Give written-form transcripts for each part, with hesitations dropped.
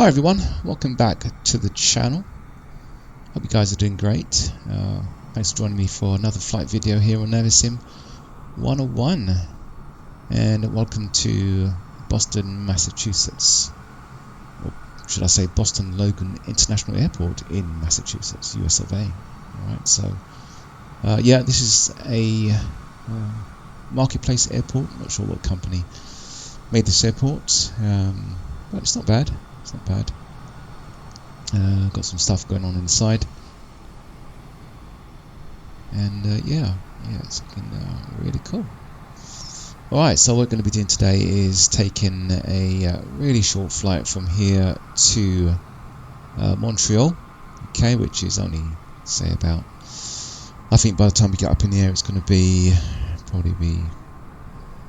Hi everyone, welcome back to the channel. Hope you guys are doing great. Thanks for joining me for another flight video here on Navisim 101, and welcome to Boston, Massachusetts, or should I say Boston Logan International Airport in Massachusetts, US of A. Alright, so yeah, this is a marketplace airport. I'm not sure what company made this airport, but it's not bad. It's not bad. Got some stuff going on inside, and yeah, it's looking really cool. Alright, so what we're going to be doing today is taking a really short flight from here to Montreal, okay, which is only, say, about, I think by the time we get up in the air it's going to be probably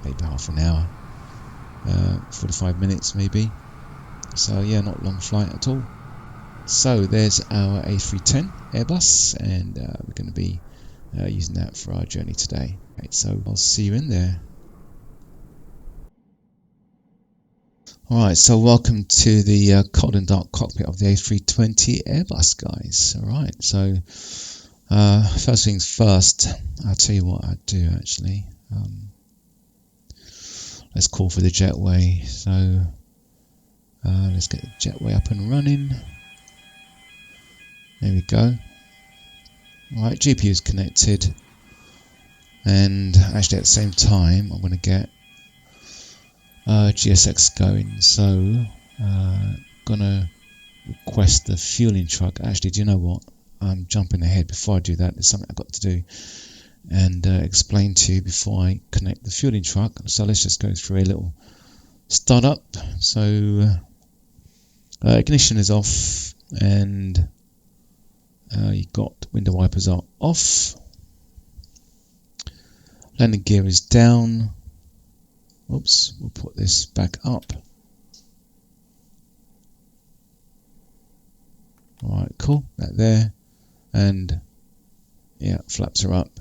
maybe half an hour, 45 minutes maybe. So yeah, not a long flight at all. So there's our A310 Airbus, and we're going to be using that for our journey today. Okay, so I'll see you in there. Alright, so welcome to the cold and dark cockpit of the A320 Airbus, guys. Alright, so first things first, I'll tell you what I'd do actually. Let's call for the jetway. So let's get the jetway up and running. There we go. Alright, GPU is connected, and actually at the same time I'm going to get GSX going. So gonna request the fueling truck. Actually, do you know what? I'm jumping ahead. Before I do that, there's something I've got to do and explain to you before I connect the fueling truck. So let's just go through a little startup. So ignition is off, and you've got window wipers are off. Landing gear is down. Oops, we'll put this back up. Alright, cool, that there. And yeah, flaps are up.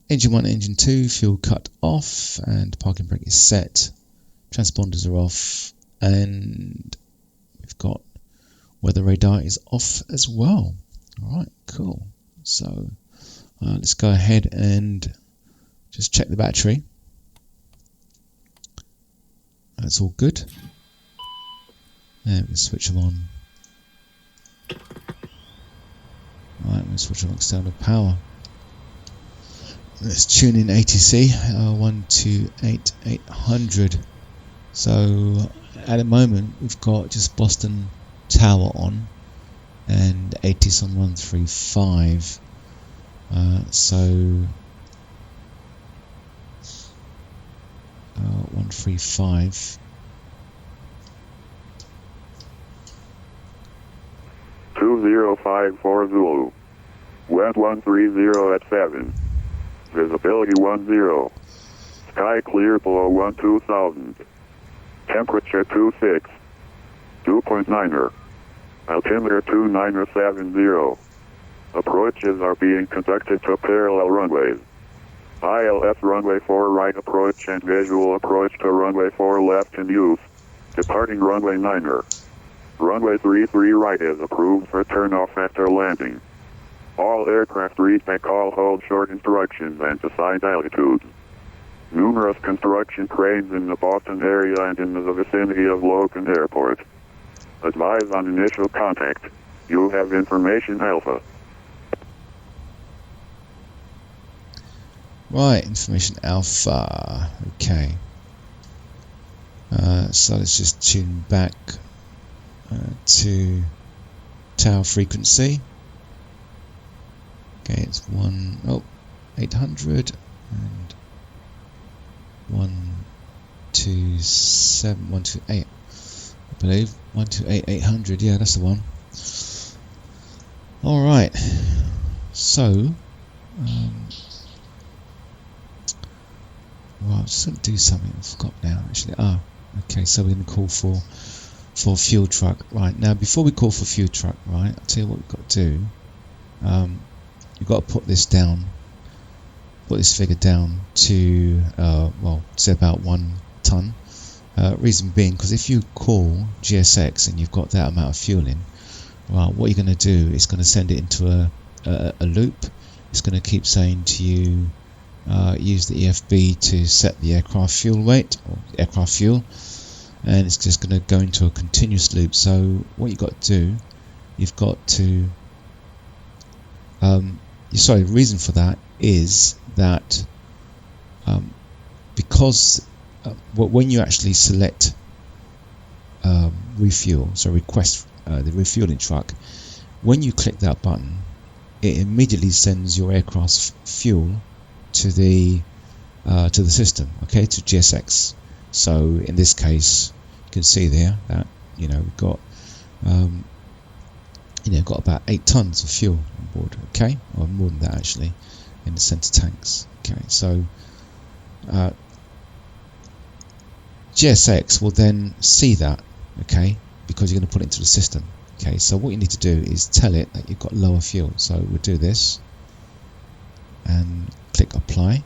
Engine 1, engine 2, fuel cut off, and parking brake is set. Transponders are off, and we've got weather radar is off as well. Alright, cool. So let's go ahead and just check the battery. That's all good. And we switch them on. Alright, we'll switch on external power. Let's tune in ATC 128800. So at the moment we've got just Boston Tower on and ATIS on 135. So 135. 2054 Zulu. Wind 130 at 7. Visibility 10. Sky clear below 12,000. Temperature 26. 2.9er. Altimeter 2970. Approaches are being conducted to parallel runways. ILS runway 4 right approach and visual approach to runway 4 left in use. Departing runway 9er. Runway 33 right is approved for turnoff after landing. All aircraft read take all hold short instructions and assigned altitudes. Numerous construction cranes in the Boston area and in the vicinity of Logan Airport. Advise on initial contact. You have information Alpha. Right, information Alpha. Okay. So let's just tune back to tower frequency. Okay, it's 800 and 127, 128. I believe 128800. Yeah, that's the one. All right. So, well, I'm just going to do something. I forgot now. Actually, okay. So we're going to call for fuel truck. Right now, before we call for fuel truck, right? I'll tell you what we've got to do. You've got to put this down. Put this figure down to well, say about 1 ton. Reason being, because if you call GSX and you've got that amount of fuel in, well, what you're going to do is going to send it into a loop. It's going to keep saying to you, use the EFB to set the aircraft fuel weight or aircraft fuel, and it's just going to go into a continuous loop. So what you've got to do, you've got to the reason for that is that because when you actually select refuel, so request the refueling truck, when you click that button, it immediately sends your aircraft's fuel to the system, okay, to GSX. So in this case, you can see there that we've got got about 8 tons of fuel on board, okay, or more than that actually, in the center tanks. Okay, so GSX will then see that, okay, because you're going to put it into the system. Okay, so what you need to do is tell it that you've got lower fuel. So we'll do this and click apply.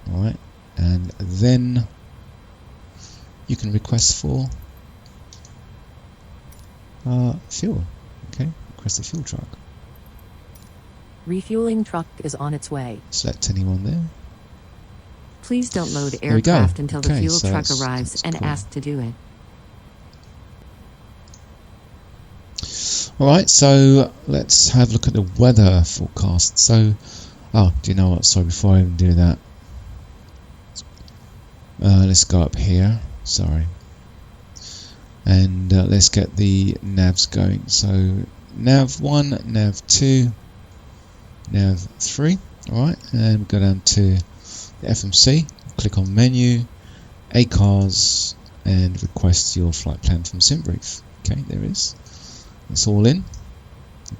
Alright, and then you can request for fuel. Okay, request a fuel truck. Refueling truck is on its way. Select anyone there. Please don't load aircraft until the fuel so truck arrives and cool. ask to do it. Alright, so let's have a look at the weather forecast. So, do you know what? Sorry, before I even do that, let's go up here. Sorry. And let's get the navs going. So, nav 1, nav 2, nav 3. Alright, and we go down to the FMC. Click on menu, ACARS, and request your flight plan from SimBrief. Okay, there it is. It's all in.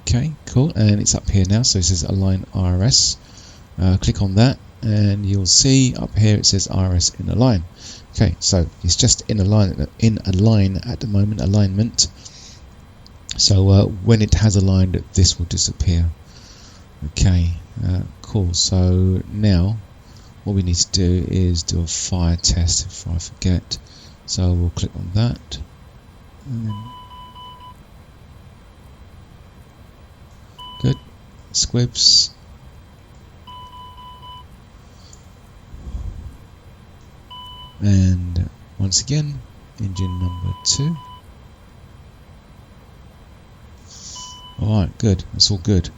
Okay, cool, and it's up here now, so it says align RS. Click on that and you'll see up here it says RS in align. Okay, so it's just in align at the moment, alignment. So when it has aligned, this will disappear. Okay, cool. So now what we need to do is do a fire test before I forget. So we'll click on that. Good. Squibs. And once again, engine number 2. Alright, good. That's all good.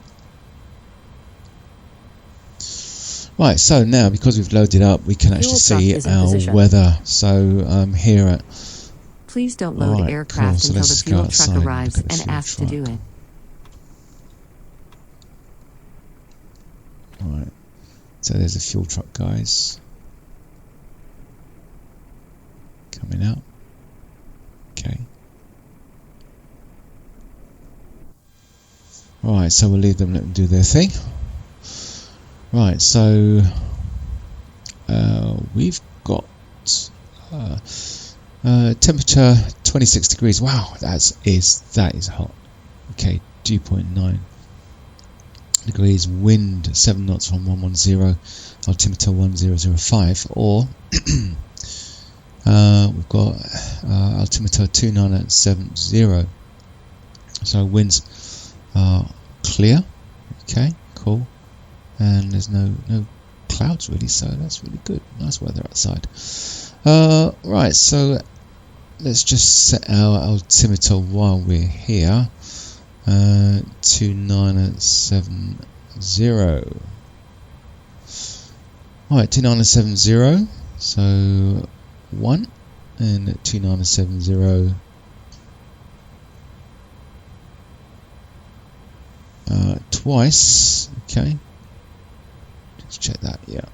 Right, so now because we've loaded up, we can actually see our weather. So here at... Please don't load aircraft until the fuel truck arrives and ask to do it. Alright, so there's a fuel truck, guys. Coming out. Okay. Right, so we'll leave them, let them do their thing. Right, so we've got temperature 26 degrees. Wow, that is hot. Okay, dew point 9 degrees, wind 7 knots from 110, altimeter 1005, or we've got altimeter 2970. So winds are clear. Okay, cool. And there's no clouds really, so that's really good. Nice weather outside. Right, so let's just set our altimeter while we're here. 2970. Alright, 2970. So 1 and 2970. Twice. Okay. Let's check that. Yeah.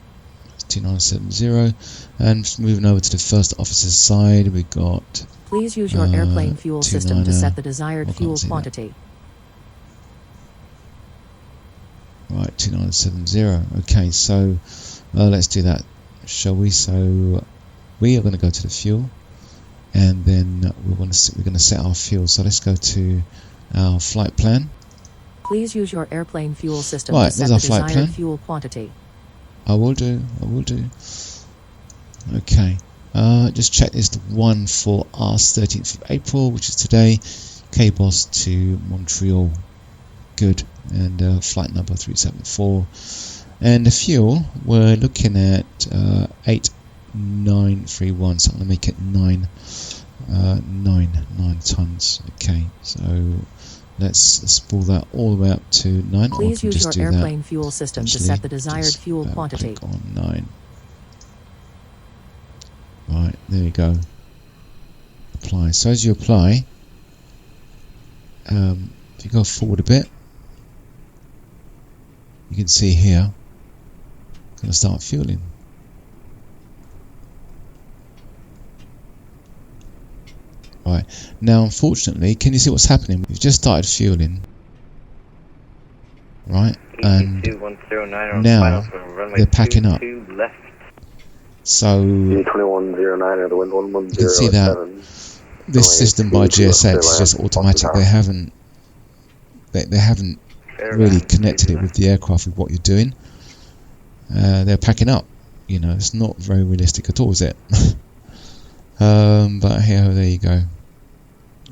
2970. And just moving over to the first officer's side, we got. Please use your airplane fuel system to set the desired fuel quantity. Right, 2970. Okay, so let's do that, shall we? So we are going to go to the fuel, and then we're going to set our fuel. So let's go to our flight plan. Please use your airplane fuel system to set the desired fuel quantity. I will do. Okay. Just check this, the one for us 13th of April, which is today, KBOS to Montreal. Good. And flight number 374. And the fuel, we're looking at 8931, so I'm going to make it 9 tons. Okay, so let's pull that all the way up to 9. Please use just your do airplane that. fuel system Actually, to set the desired just, fuel quantity. Click on 9. Right, there you go. Apply. So as you apply, if you go forward a bit, you can see here, going to start fueling. Right, now unfortunately, can you see what's happening? We've just started fueling, right, and now they're packing up. So you can see that this system by GSX is just automatic. They haven't really connected it with the aircraft with what you're doing. They're packing up. You know, it's not very realistic at all, is it? But here, there you go.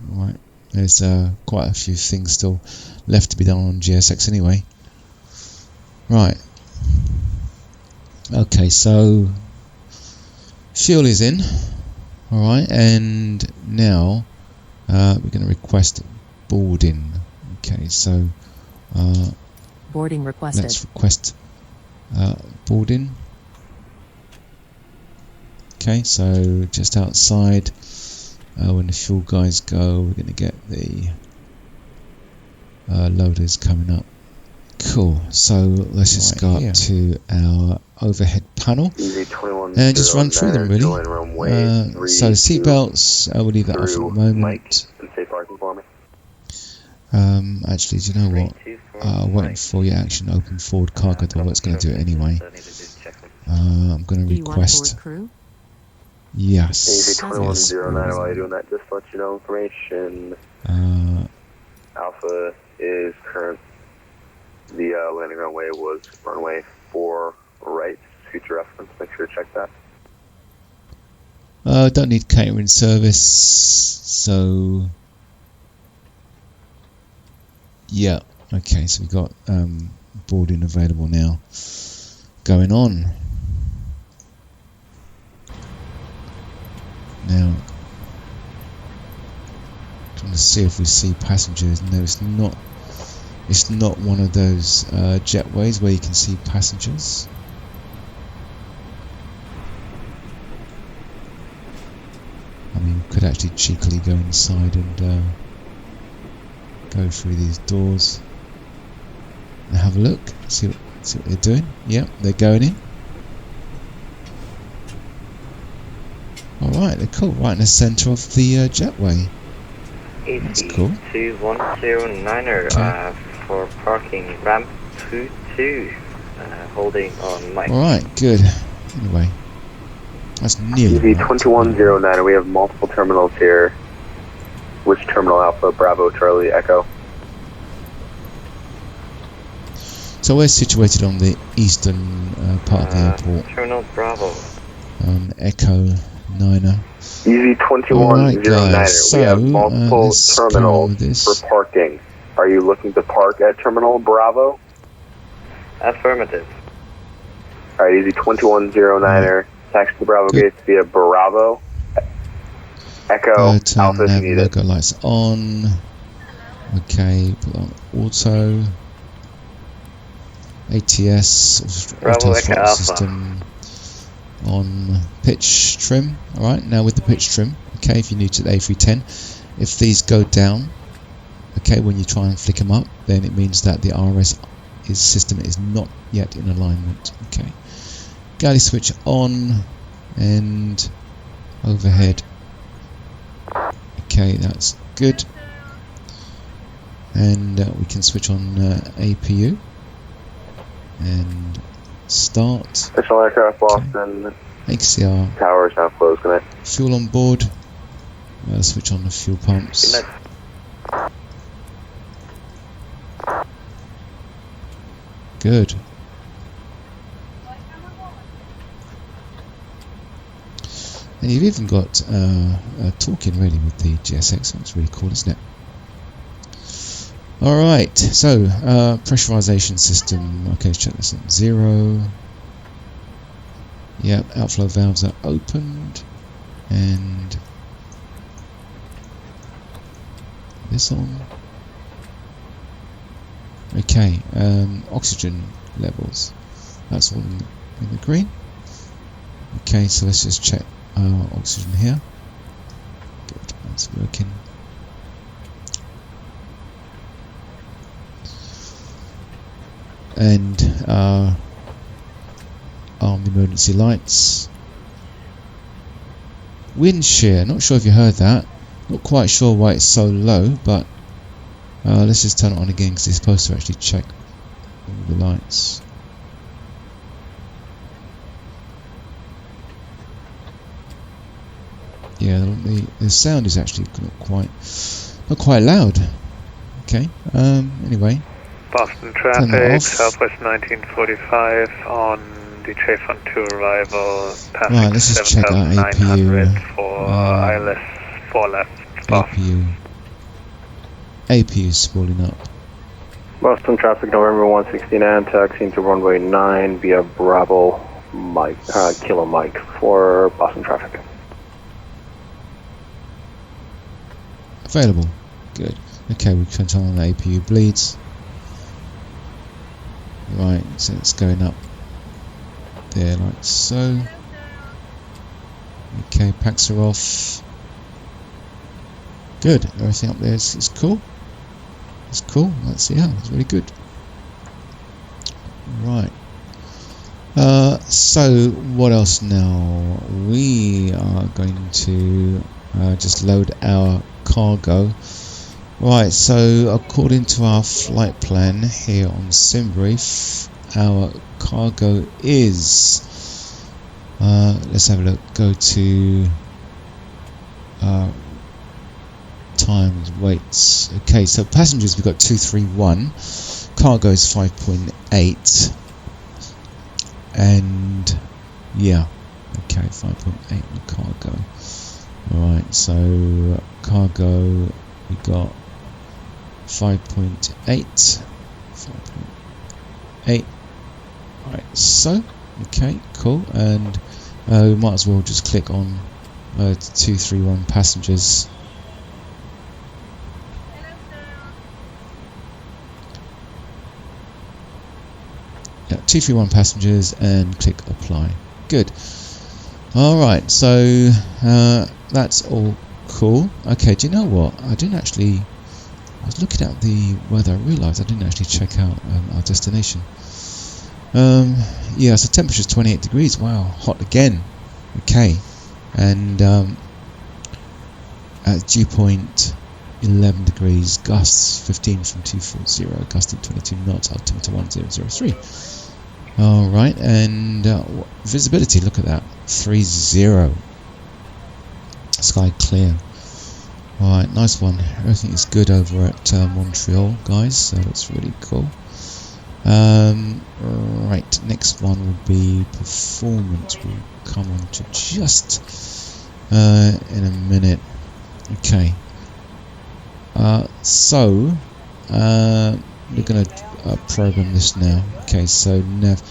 Right, there's quite a few things still left to be done on GSX anyway. Right. Okay, so fuel is in. All right, and now we're going to request boarding. Okay, so boarding requested. Let's request boarding. Okay, so just outside, when the fuel guys go, we're going to get the loaders coming up. Cool, so let's just go up to our overhead panel and just run through them really. So seatbelts, we'll leave that off at the moment. Actually, do you know what? Waiting for your action open forward cargo door. It's going to do it anyway. I'm going to request. Yes. Yes. While you're doing that, just to let you know information. Alpha is current. The landing runway was runway 4 right. Future reference. Make sure to check that. Don't need catering service. So yeah. Okay. So we've got boarding available now. Going on. Now, trying to see if we see passengers. No, it's not. It's not one of those jetways where you can see passengers. I mean, we could actually cheekily go inside and go through these doors and have a look. See what they're doing. Yep, they're going in. Alright, they're cool. Right in the centre of the jetway. That's cool. 2109er for parking ramp 22, holding on mic. Alright, good. Anyway, that's nearly EV 2109er, we have multiple terminals here. Which terminal? Alpha, Bravo, Charlie, Echo? So we're situated on the eastern part of the airport. Terminal Bravo. Echo 9er. EV 2109er, so, we have multiple terminals for parking. Are you looking to park at Terminal Bravo? Affirmative. Alright, EV 2109er, taxi to Bravo gates via Bravo. Echo, Alpha if you need it. Logo lights on. Okay, put on auto. ATS, auto throttle system on pitch trim. Alright, now with the pitch trim, okay, if you're new to the A310, if these go down, okay, when you try and flick them up, then it means that the RS system is not yet in alignment. Okay, galley switch on and overhead. Okay, that's good. And we can switch on APU and start. Special aircraft Boston. XCR. Towers now closed. Good night. Fuel on board. Switch on the fuel pumps. Good night. Good. And you've even got talking really with the GSX. That's really cool, isn't it? Alright, so pressurization system. Okay, let's check this in. 0. Yep, outflow valves are opened. And this on. Okay, oxygen levels. That's all in the green. Okay, so let's just check our oxygen here. Good, that's working. And arm emergency lights. Wind shear, not sure if you heard that. Not quite sure why it's so low, but let's just turn it on again because it's supposed to actually check all the lights. Yeah, the sound is actually not quite loud. Okay. Anyway. Boston traffic, Southwest 1945 on DJ Fund 2 arrival. Right, let's just check out APU. For ILS 4 left. APU is spooling up. Boston traffic, November 169, taxiing to runway 9 via Bravo Mike, Kilo Mike for Boston traffic. Available. Good. Okay, we can turn on the APU bleeds. Right, so it's going up there like so. Okay, packs are off. Good, everything up there is cool. It's cool, that's really good. Right. So what else now? We are going to just load our cargo. Right, so according to our flight plan here on SimBrief, our cargo is, let's have a look, go to times, weights. Okay, so passengers we've got 231, cargo is 5.8, and yeah, okay, 5.8 in cargo. Alright, so cargo we got 5.8. Right, so okay, cool, and we might as well just click on 231 passengers. Yeah, 231 passengers and click apply. Good. Alright, so that's all cool. Okay, do you know what? I was looking at the weather, I realised I didn't actually check out our destination. Yeah, so temperature is 28 degrees. Wow, hot again. Okay, and at dew point 11 degrees, gusts 15 from 240, gusting 22 knots, altimeter 1003. Alright, and visibility, look at that, 30. Sky clear. Alright, nice one. Everything is good over at Montreal, guys, so that's really cool. Right, next one will be performance. We'll come on to just in a minute. Okay. So we're going to program this now. Okay, so nav.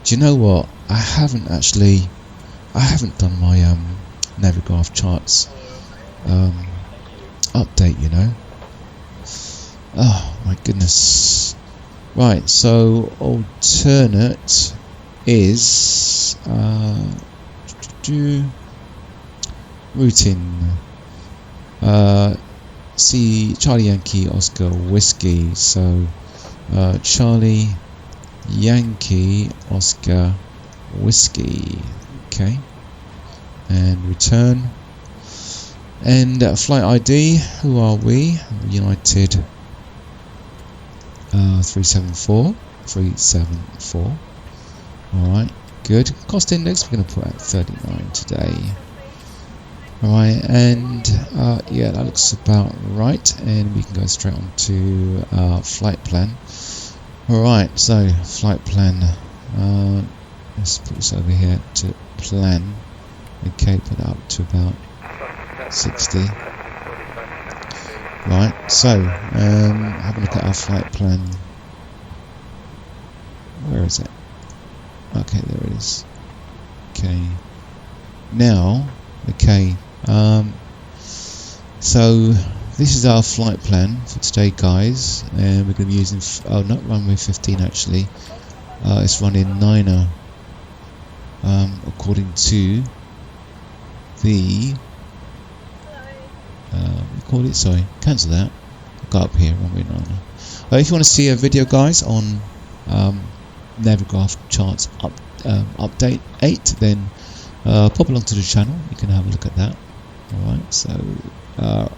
Do you know what? I haven't done my Navigraph charts update, you know. Oh my goodness. Right, so alternate is routing C Charlie Yankee Oscar Whiskey, so Charlie Yankee Oscar Whiskey, okay, and return. And flight ID, who are we? United 374. Alright, good. Cost index, we're going to put at 39 today. Alright, and yeah, that looks about right, and we can go straight on to our flight plan. Alright, so flight plan, let's put this over here to plan. Okay, put that up to about 60. Right, so have a look at our flight plan. Where is it? Okay, there it is. Okay, now, okay, so this is our flight plan for today, guys, and we're going to be using, not runway 15 actually, it's running 9er, according to the, we call it, sorry, cancel that, got up here, runway 9er. If you want to see a video, guys, on Navigraph charts update 8, then pop along to the channel, you can have a look at that. Alright, so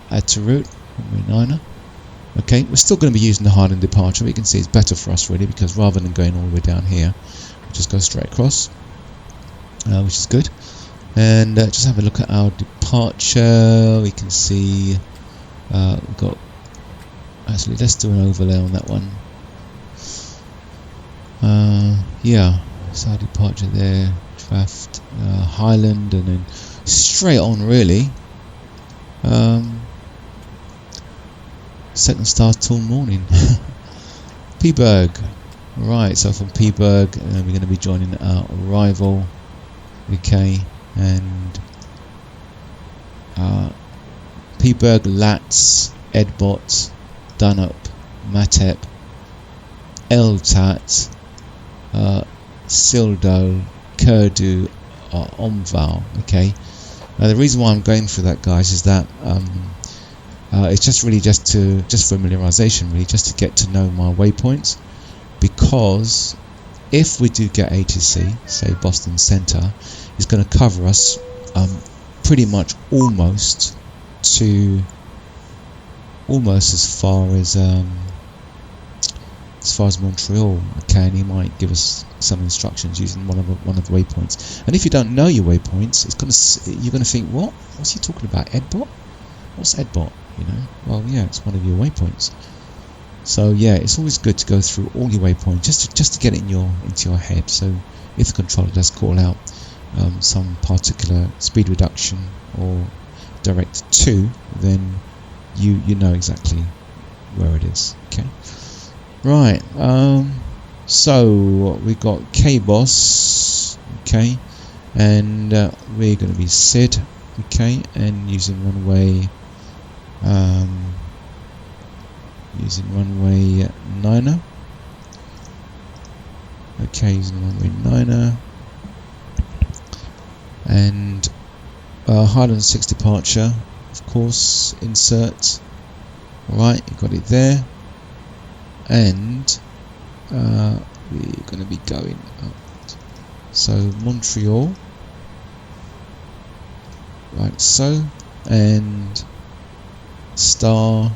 add to route, runway 9er. Okay, we're still going to be using the Highland departure, but you can see it's better for us really, because rather than going all the way down here, we just go straight across, which is good. And just have a look at our departure. We can see we've got, actually let's do an overlay on that one. Yeah, so our departure there, draft Highland, and then straight on really. Second start till morning. Pushbac. Right, so from Pushbac we're going to be joining our arrival. Okay, and Pushbac, Lats, Edbot, Dunup, Matep, Eltat, Sildo, Kurdu, Omval. Okay, now the reason why I'm going through that, guys, is that it's just really just familiarization, really, just to get to know my waypoints, because if we do get ATC, say Boston Center, it's going to cover us pretty much almost as far as Montreal. Okay, and he might give us some instructions using one of the waypoints. And if you don't know your waypoints, you're going to think, what's he talking about? Edbot? What's Edbot? You know, well, yeah, it's one of your waypoints. So yeah, it's always good to go through all your waypoints just to get it into your head. So if the controller does call out some particular speed reduction or direct to, then you know exactly where it is. Okay, right. So we got KBOS. Okay, and we're going to be SID. Okay, and using runway 9er. Okay, using runway 9er. And Highland 6 departure, of course, insert. Alright, you got it there. And we're going to be going up. So Montreal. Like so. And star.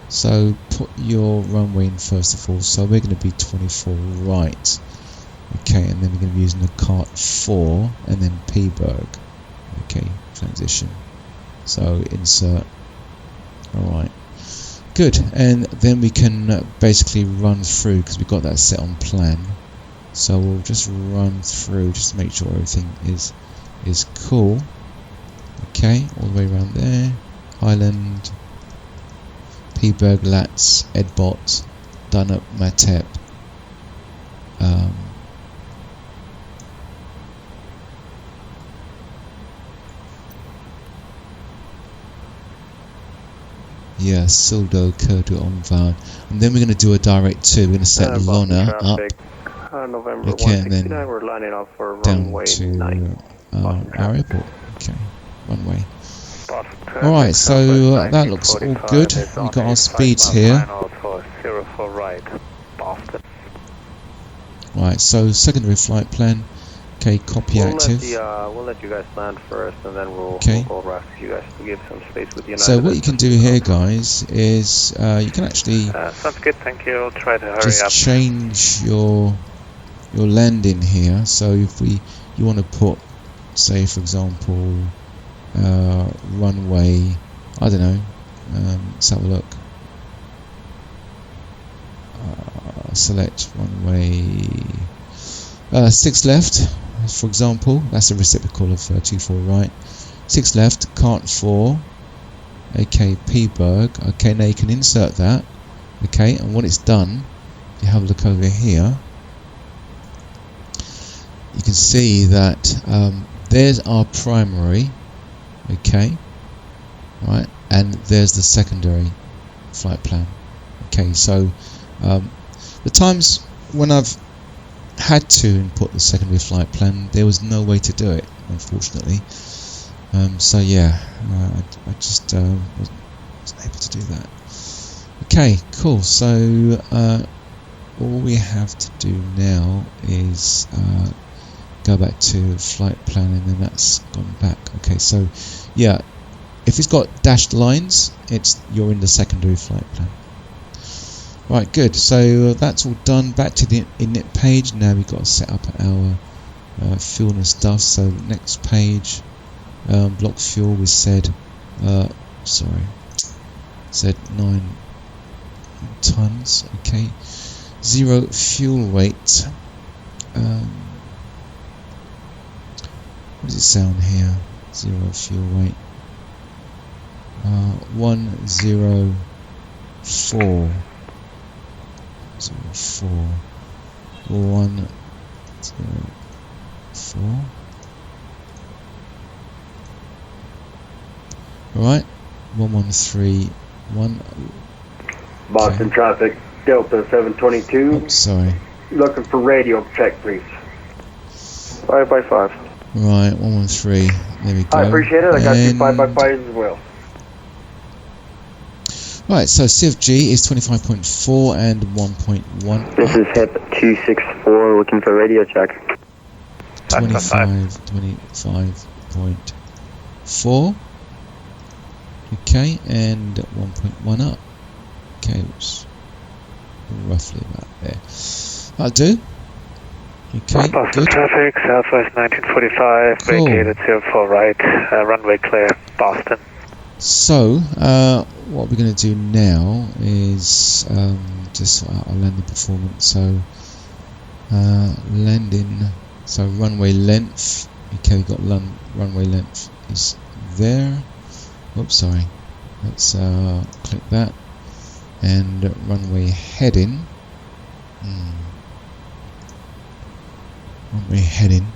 So put your runway in first of all. So we're going to be 24 right. Okay, and then we're going to be using the cart 4 and then Pushbac. Okay, transition. So insert. Alright. Good. And then we can basically run through, because we've got that set on plan. So we'll just run through just to make sure everything is cool. Okay, all the way around there. Highland, Pushbac, Lats, Edbot, Dunup, Matep. Yeah, Sildo, Kurdu, Omval. And then we're going to do a direct to. We're going to set Lona up. November okay, and then we're lining up for down runway to 9. our airport. Okay, runway. Alright, so that looks all good. We've got our speeds here. Right, so secondary flight plan. Okay, copy active. We'll let you guys land first, and then we'll go around you guys to give some space with United. So what you can do here, guys, is you can actually sounds good, thank you. I'll try to hurry just up. change your landing here. So if you want to put, say for example, runway, I don't know, let's have a look. Select runway 6 left. for example, that's a reciprocal of 24 right. 6 left, cart 4, okay, P-Berg. Okay, now you can insert that. Okay, and what it's done, if you have a look over here, you can see that there's our primary, okay, right, and there's the secondary flight plan. Okay, so the times when I've had to input the secondary flight plan, there was no way to do it, unfortunately. So yeah, I just wasn't able to do that. Okay, cool. So all we have to do now is go back to flight planning, and that's gone back. Okay, so yeah, if it's got dashed lines, you're in the secondary flight plan. Right, good. So that's all done. Back to the init page. Now we've got to set up our fuel and stuff. So next page, block fuel. We said, said 9 tons. Okay, 0 fuel weight. What does it sound here? 0 fuel weight. 104. 04 104. Alright, 1131. Boston traffic, Delta 722. Oops, sorry. Looking for radio check, please. 5x5. Right, 113. There we go. I appreciate it. I got you 5x5 as well. Right, so CFG is 25.4 and 1.1. This is HIP 264 looking for radio check. 25.4. Okay, and 1.1 up. Okay, oops. Roughly about there. That'll do. Okay, Boston good. traffic, Southwest 1945, Cool. vacated 04 right, runway clear, Boston. So, what we're going to do now is just sort out our landing performance. So, landing, so runway length. Okay, we've got runway length is there. Oops, sorry. Let's click that. And runway heading. Runway heading.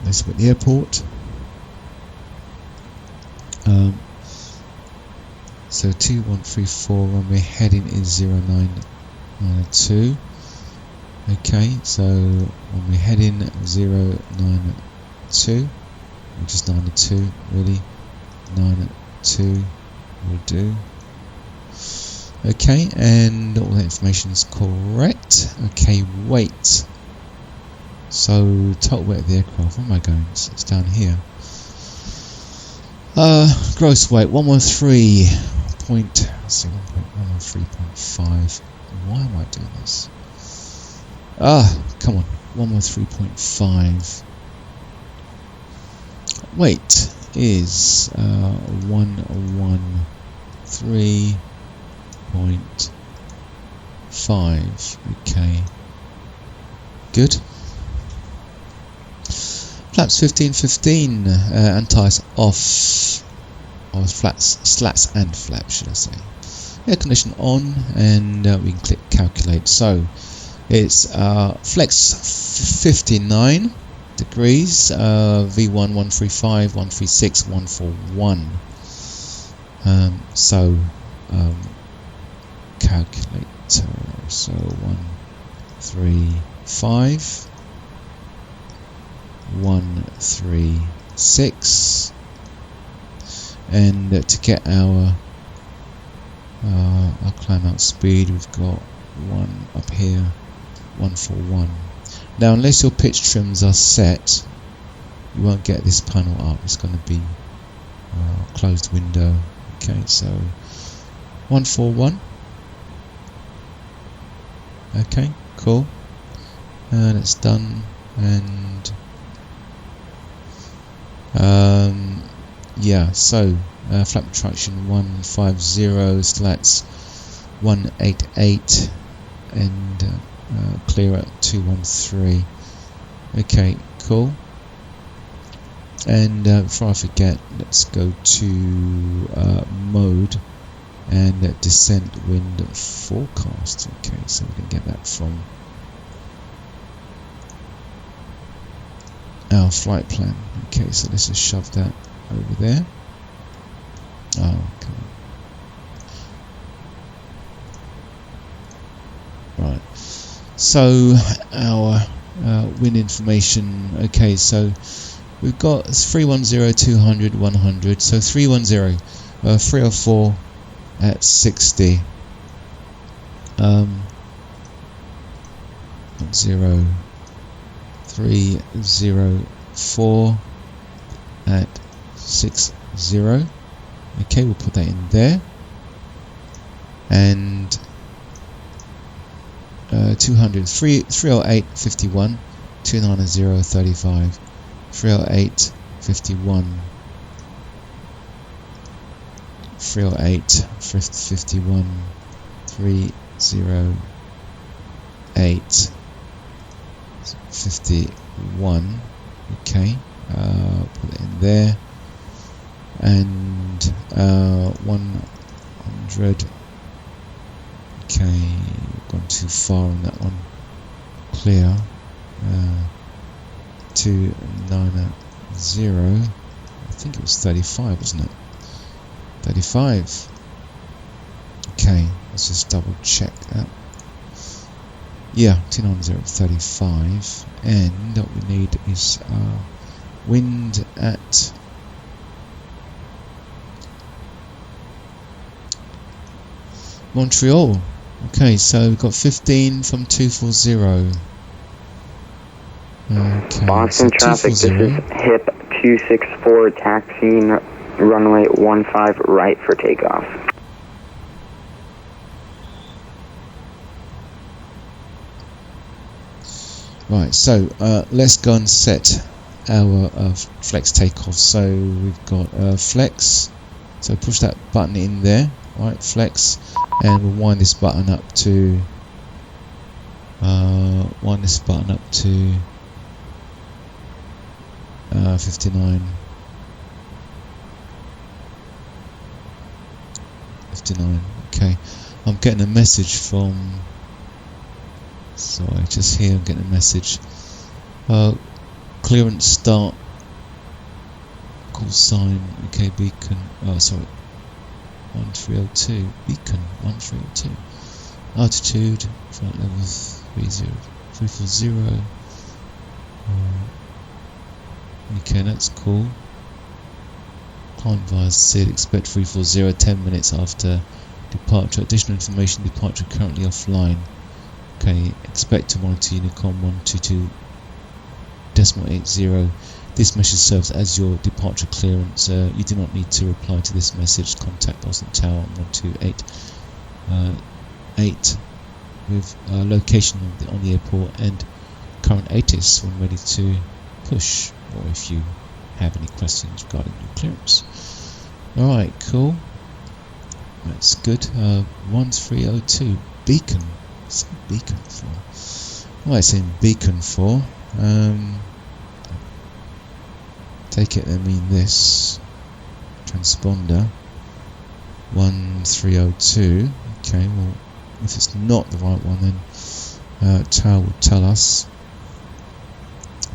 Let's put the airport. So 2134 runway heading is 0992. Okay, so runway heading 092, which is 92 really. 92 will do. Okay, and all that information is correct. Okay, weight. So total weight of the aircraft. Where am I going? So it's down here. Gross weight 113.5. Why am I doing this? Come on, 113.5. Weight is 113.5. Okay, good. Flaps 1515, anti-ice off, or slats and flaps should I say. Air condition on, and we can click calculate. So it's flex 59 degrees, V1 135, 136, 141. So calculator, so 135. 136, and to get our climb out speed, we've got one up here, 141. Now, unless your pitch trims are set, you won't get this panel up. It's going to be closed window. Okay, so 141. Okay, cool, and it's done. And yeah, so flap retraction 150, slats 188, and clear at 213. Okay, cool. And before I forget, let's go to mode and descent wind forecast. Okay, so we can get that from our flight plan. Okay, so let's just shove that over there. Oh, okay. Right. So our wind information. Okay, so we've got 310, 200, 100. So 310, 304 at 60. 304 at 60. Okay, we'll put that in there. And 200, 308, 51, 290, 35, 308, 51, 308, 51, 308, 51. Okay, put it in there. And 100. Okay, gone too far on that one. Clear. 290. I think it was 35, wasn't it? 35. Okay, let's just double check that. Yeah, 290, 35. And what we need is wind at Montreal. Okay, so we've got 15 from 240. Okay, Boston so traffic, this is 240. HIP 264 taxiing runway 15 right for takeoff. Right, so let's go and set our flex takeoff. So we've got flex, so push that button in there, right, flex, and we'll wind this button up to 59. 59. Okay, I'm getting a message from. Sorry, just here I'm getting a message. Clearance start. Call sign. Okay, beacon. Oh, sorry. 1302. Beacon 1302. Altitude. Flight level 340. Okay, that's cool. Climb via SID. Expect 340 10 minutes after departure. Additional information. Departure currently offline. Okay, expect to monitor Unicom 122.80. This message serves as your departure clearance. You do not need to reply to this message. Contact Boston Tower on 128.8 with location on the airport and current ATIS when ready to push, or if you have any questions regarding your clearance. Alright, cool. That's good. 1302 beacon. What's a beacon for? Well, it's in beacon for. Take it, I mean this. Transponder 1302. Okay, well, if it's not the right one, then Tower will tell us.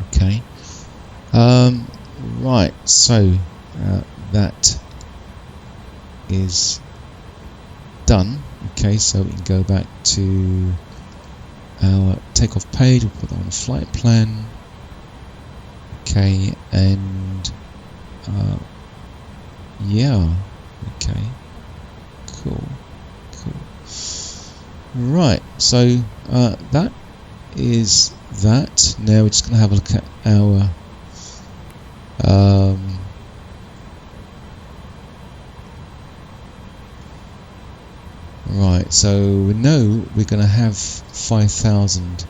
Okay. Right, so that is done. Okay, so we can go back to our takeoff page. We'll put that on the flight plan. Okay, and yeah, okay, cool. Right, so that is that. Now we're just going to have a look at our right, so we know we're going to have 5,000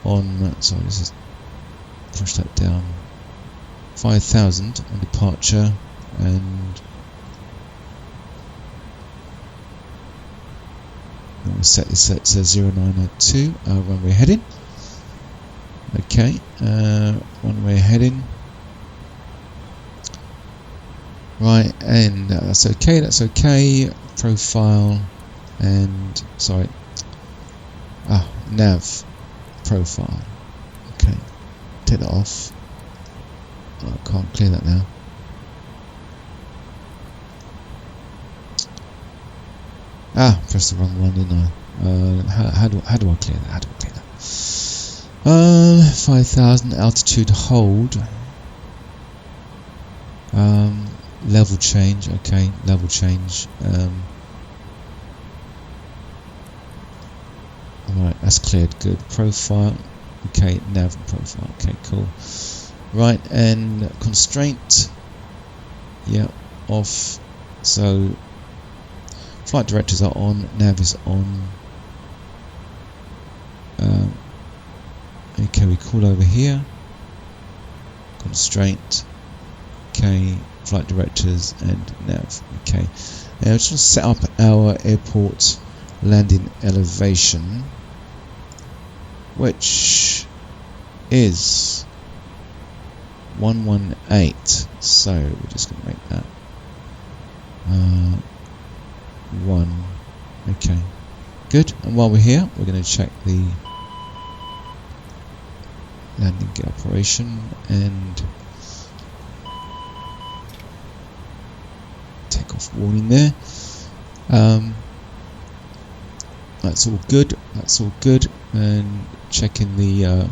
on, sorry, this is, push that down, 5,000 on departure, and we'll set this at 0902 runway heading. Okay, one-way heading. Right, and that's okay, that's okay. Profile and, sorry, nav profile. Okay, take that off. Oh, I can't clear that now. Pressed the wrong one, didn't I? How do I clear that? 5,000 altitude hold. Level change. Okay, level change. Right, that's cleared. Good. Profile. Okay, nav and profile. Okay, cool. Right, and constraint. Yeah, off. So flight directors are on. Nav is on. Okay, we call over here. Constraint. Okay, flight directors and nav. Okay, now we're just going to set up our airport landing elevation, which is 118. So we're just going to make that 1. Okay, good. And while we're here, we're going to check the landing gear operation and takeoff warning there. That's all good. That's all good. And checking the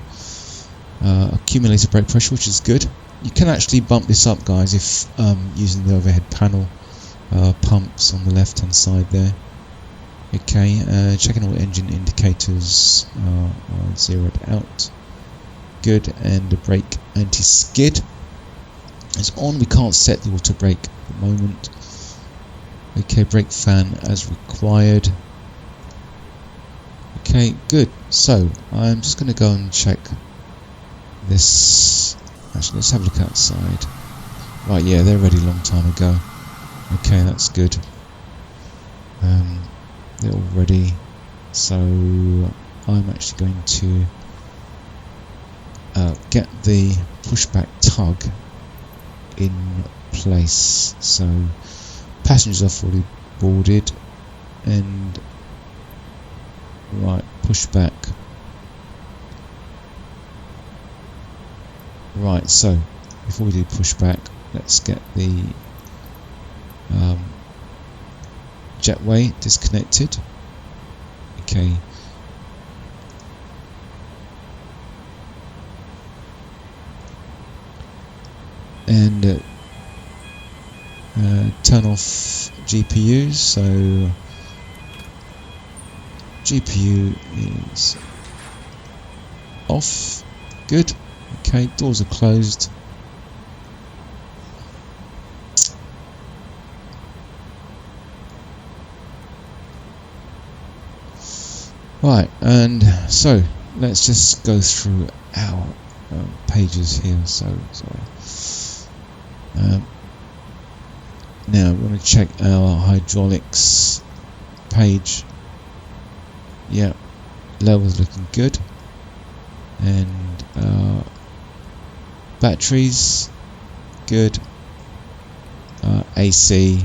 accumulator brake pressure, which is good. You can actually bump this up, guys, if using the overhead panel pumps on the left hand side there. Okay, checking all engine indicators are zeroed out. Good, and the brake anti-skid is on. We can't set the auto brake at the moment. Okay, brake fan as required. Okay, good. So I'm just going to go and check this. Actually, let's have a look outside. Right, yeah, they're ready a long time ago. Okay, that's good. They're all ready. So I'm actually going to get the pushback tug in place. So passengers are fully boarded, and right, pushback. Right, so before we do pushback, let's get the jetway disconnected. Okay. And turn off GPUs. So GPU is off. Good. Okay, doors are closed. Right, and so let's just go through our pages here. So sorry. Now we want to check our hydraulics page. Yeah, levels looking good, and batteries good. AC,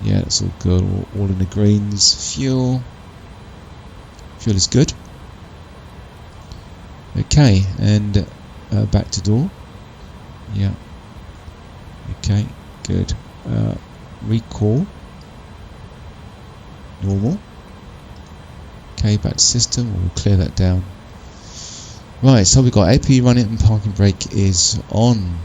yeah, it's all good. All in the greens. Fuel is good. Okay, and back to door. Yeah. Okay, good. Recall, normal. Okay, back to system. We'll clear that down. Right, so we've got AP running and parking brake is on.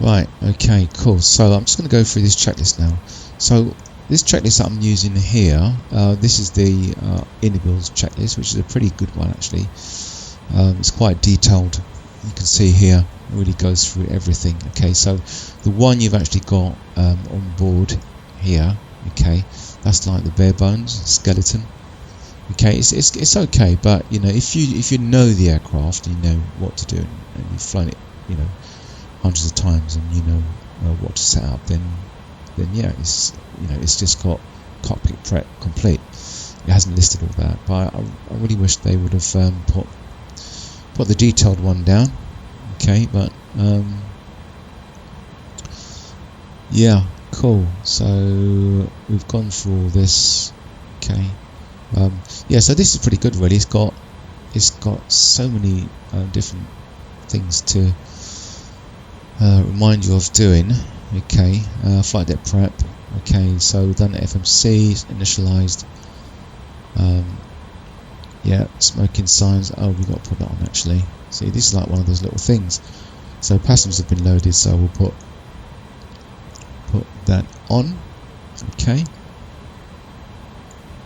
Right, okay, cool. So I'm just going to go through this checklist now. So this checklist that I'm using here, this is the Innobuilds checklist, which is a pretty good one actually. It's quite detailed. You can see here, it really goes through everything. Okay, so the one you've actually got on board here, okay, that's like the bare bones skeleton. Okay, it's okay, but you know, if you know the aircraft, you know what to do, and you've flown it, you know, hundreds of times, and you know what to set up, then yeah, it's, you know, it's just got cockpit prep complete. it hasn't listed all that. But I really wish they would have put the detailed one down. Okay, but yeah, cool. So we've gone through all this. Okay, yeah. So this is pretty good, really. It's got so many different things to remind you of doing. Okay, flight deck prep. Okay, so we've done FMC, initialized. Yeah, smoking signs. Oh, we got to put that on actually. See, this is like one of those little things. So passengers have been loaded, so we'll put that on. Okay,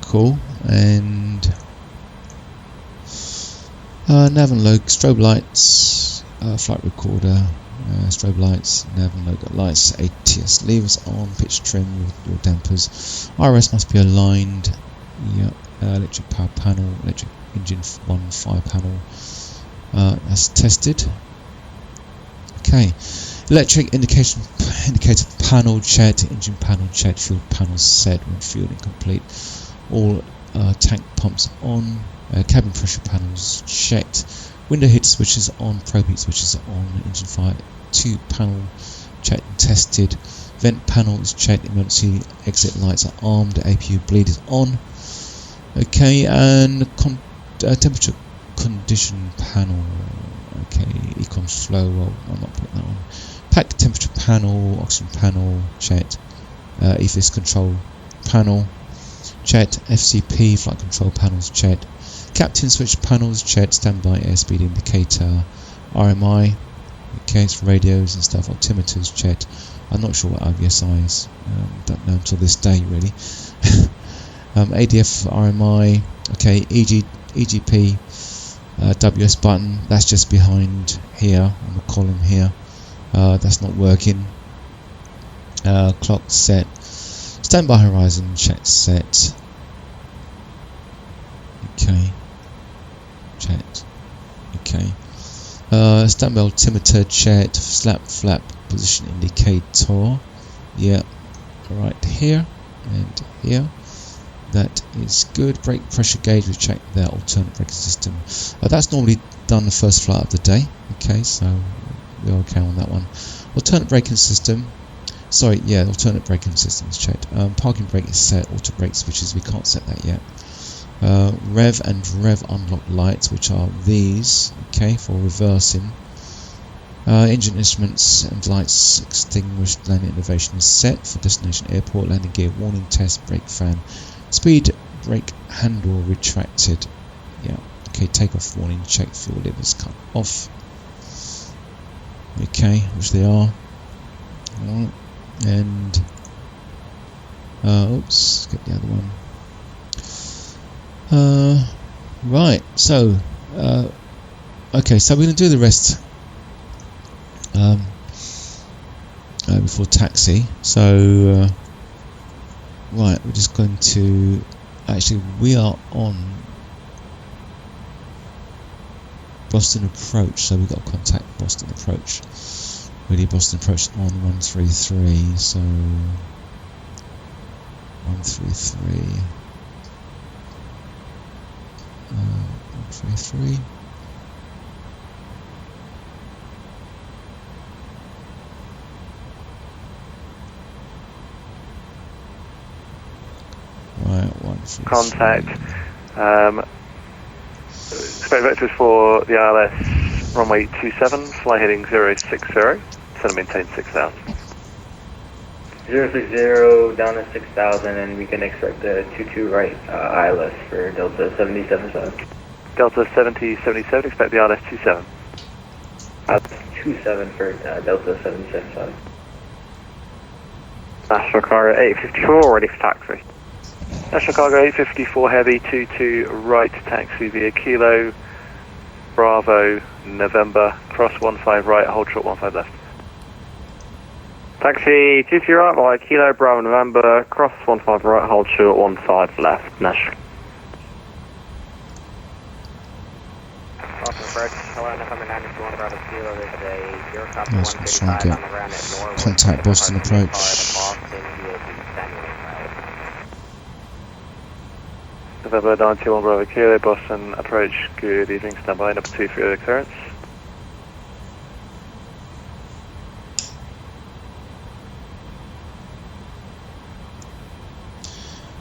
cool. And nav and load, strobe lights, flight recorder, strobe lights, nav and load lights, ATS levers on, pitch trim with your dampers. RS must be aligned. Yep. Electric power panel, electric engine 1 fire panel. That's tested. Okay. Electric indicator panel checked, engine panel checked, fuel panel set when fueling complete. All tank pumps on, cabin pressure panels checked, window heat switches on, probe heat switches on, engine fire 2 panel checked and tested, vent panel is checked, emergency exit lights are armed, APU bleed is on. Okay, and temperature condition panel. Okay, econ flow. Well, I'm not putting that on. Pack temperature panel, oxygen panel checked. EFIS control panel checked. FCP flight control panels checked. Captain switch panels checked. Standby airspeed indicator. RMI. Okay, it's for radios and stuff. Altimeters checked. I'm not sure what RVSI is. Don't know until this day really. ADF RMI, okay, EGP, WS button, that's just behind here on the column here, that's not working. Clock set, standby horizon check set, okay, checked, okay. Standby altimeter checked, flap position indicator, yeah, right here and here. That is good. Brake pressure gauge, we checked their alternate braking system. That's normally done the first flight of the day. Okay, so we're okay on that one. Alternate braking system. Sorry, yeah, alternate braking system is checked. Parking brake is set. Auto brake switches, we can't set that yet. Rev and rev unlock lights, which are these. Okay, for reversing. Engine instruments and lights extinguished. Landing elevation is set for destination airport. Landing gear warning test. Brake fan. Speed brake handle retracted. Yeah. Okay. Takeoff warning. Check fuel levers cut off. Okay, which they are. Alright. And oops. Get the other one. Right. So. Okay. So we're going to do the rest. Before taxi. So. Right, we're just going to, actually we are on Boston Approach, so we've got to contact Boston Approach. Really, Boston Approach on 133, so 133, 133. Right, 133. Contact. Expect vectors for the ILS runway 27, fly heading 060, set and maintain 6,000. 060 down to 6,000, and we can expect the 22 right ILS for Delta 777. Delta 7077, expect the ILS 27. 27 for Delta 777. National Cargo 854, ready for taxi. National Cargo 854 Heavy 22 right taxi via Kilo Bravo November, cross 15 right, hold short 15 left. Taxi 22 right via Kilo Bravo November, cross 15 right, hold short 15 left. National. Yes, we'll try and get contact Boston Approach. November 91 Bravo Kilo, Boston approach, good evening, standby, number 2 for your clearance.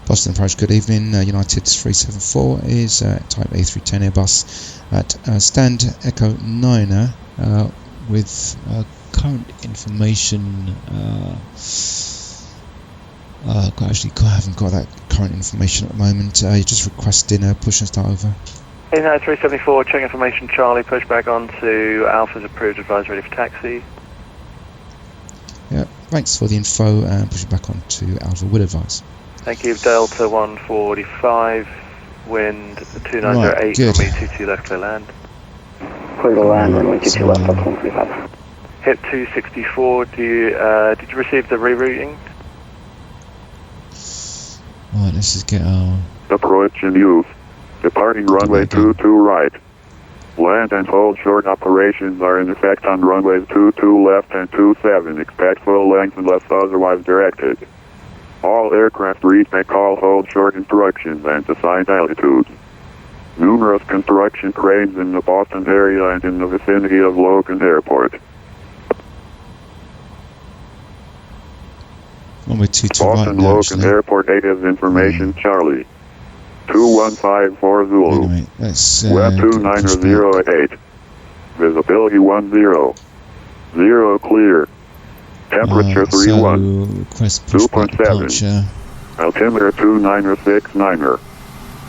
Boston approach, good evening, United 374 is type A310 Airbus at stand Echo 9er with current information. I haven't got that current information at the moment. You're just requesting a push and start over. United 374, check information, Charlie, push back on to Alpha's approved, advise ready for taxi. Yeah, thanks for the info and pushing back on to Alpha will advise. Thank you, Delta 145, wind 2908, runway 22 left, clear land. Clear to land, runway 22 left, up 145. Hit 264, did you receive the rerouting? Right, let's just get our... Approach in use. Departing runway 22 right. Land and hold short operations are in effect on runways 22 left and 27. Expect full length unless otherwise directed. All aircraft read may call hold short instructions and assigned altitudes. Numerous construction cranes in the Boston area and in the vicinity of Logan Airport. Runway 22 Boston right now, Logan actually. Airport 8 is information, Charlie. 2154 Zulu. Anyway, let's Web get the push 290 at 8. Visibility 10. 0 clear. Temperature 31. So request pushback 2.7. departure. Altimeter 2969er.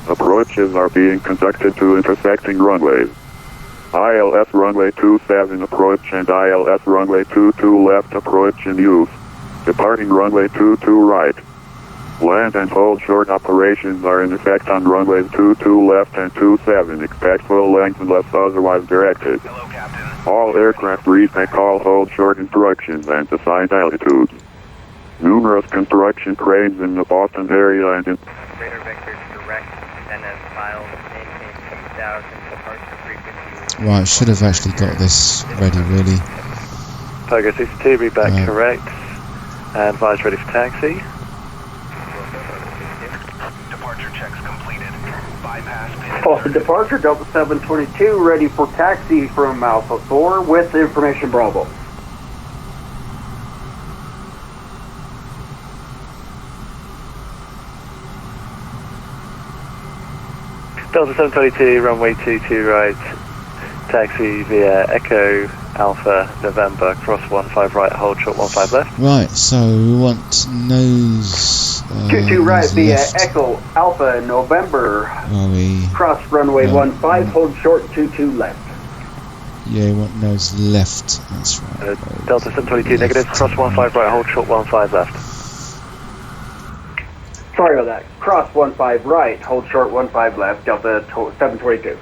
Approaches are being conducted to intersecting runways. ILS runway 27 approach and ILS runway 22 left approach in use. Departing runway 22 right. Land and hold short operations are in effect on runways 22 left and 27. Expect full length unless otherwise directed. Hello, Captain. All aircraft read may call hold short instructions and assigned altitudes. Numerous construction cranes in the Boston area and in... Radar vector direct, NS file, maintain 6000, departure frequency. Right, should have actually got this ready, really. Tiger 62, read back correct, and advise ready for taxi. Departure checks completed. Bypass pin. Departure Delta 722, ready for taxi from Alpha 4 with information Bravo. Delta 722, runway 22 right, taxi via Echo Alpha November, cross 15 right, hold short 15 left. Right, so we want nose... 22 right nose via left. Echo Alpha November, Are we... cross runway 15, hold short 22 left. Yeah, we want nose left. That's right. Delta 722 left. negative, cross 15 right, hold short 15 left. Sorry about that. Cross 15 right, hold short 15 left, Delta 722.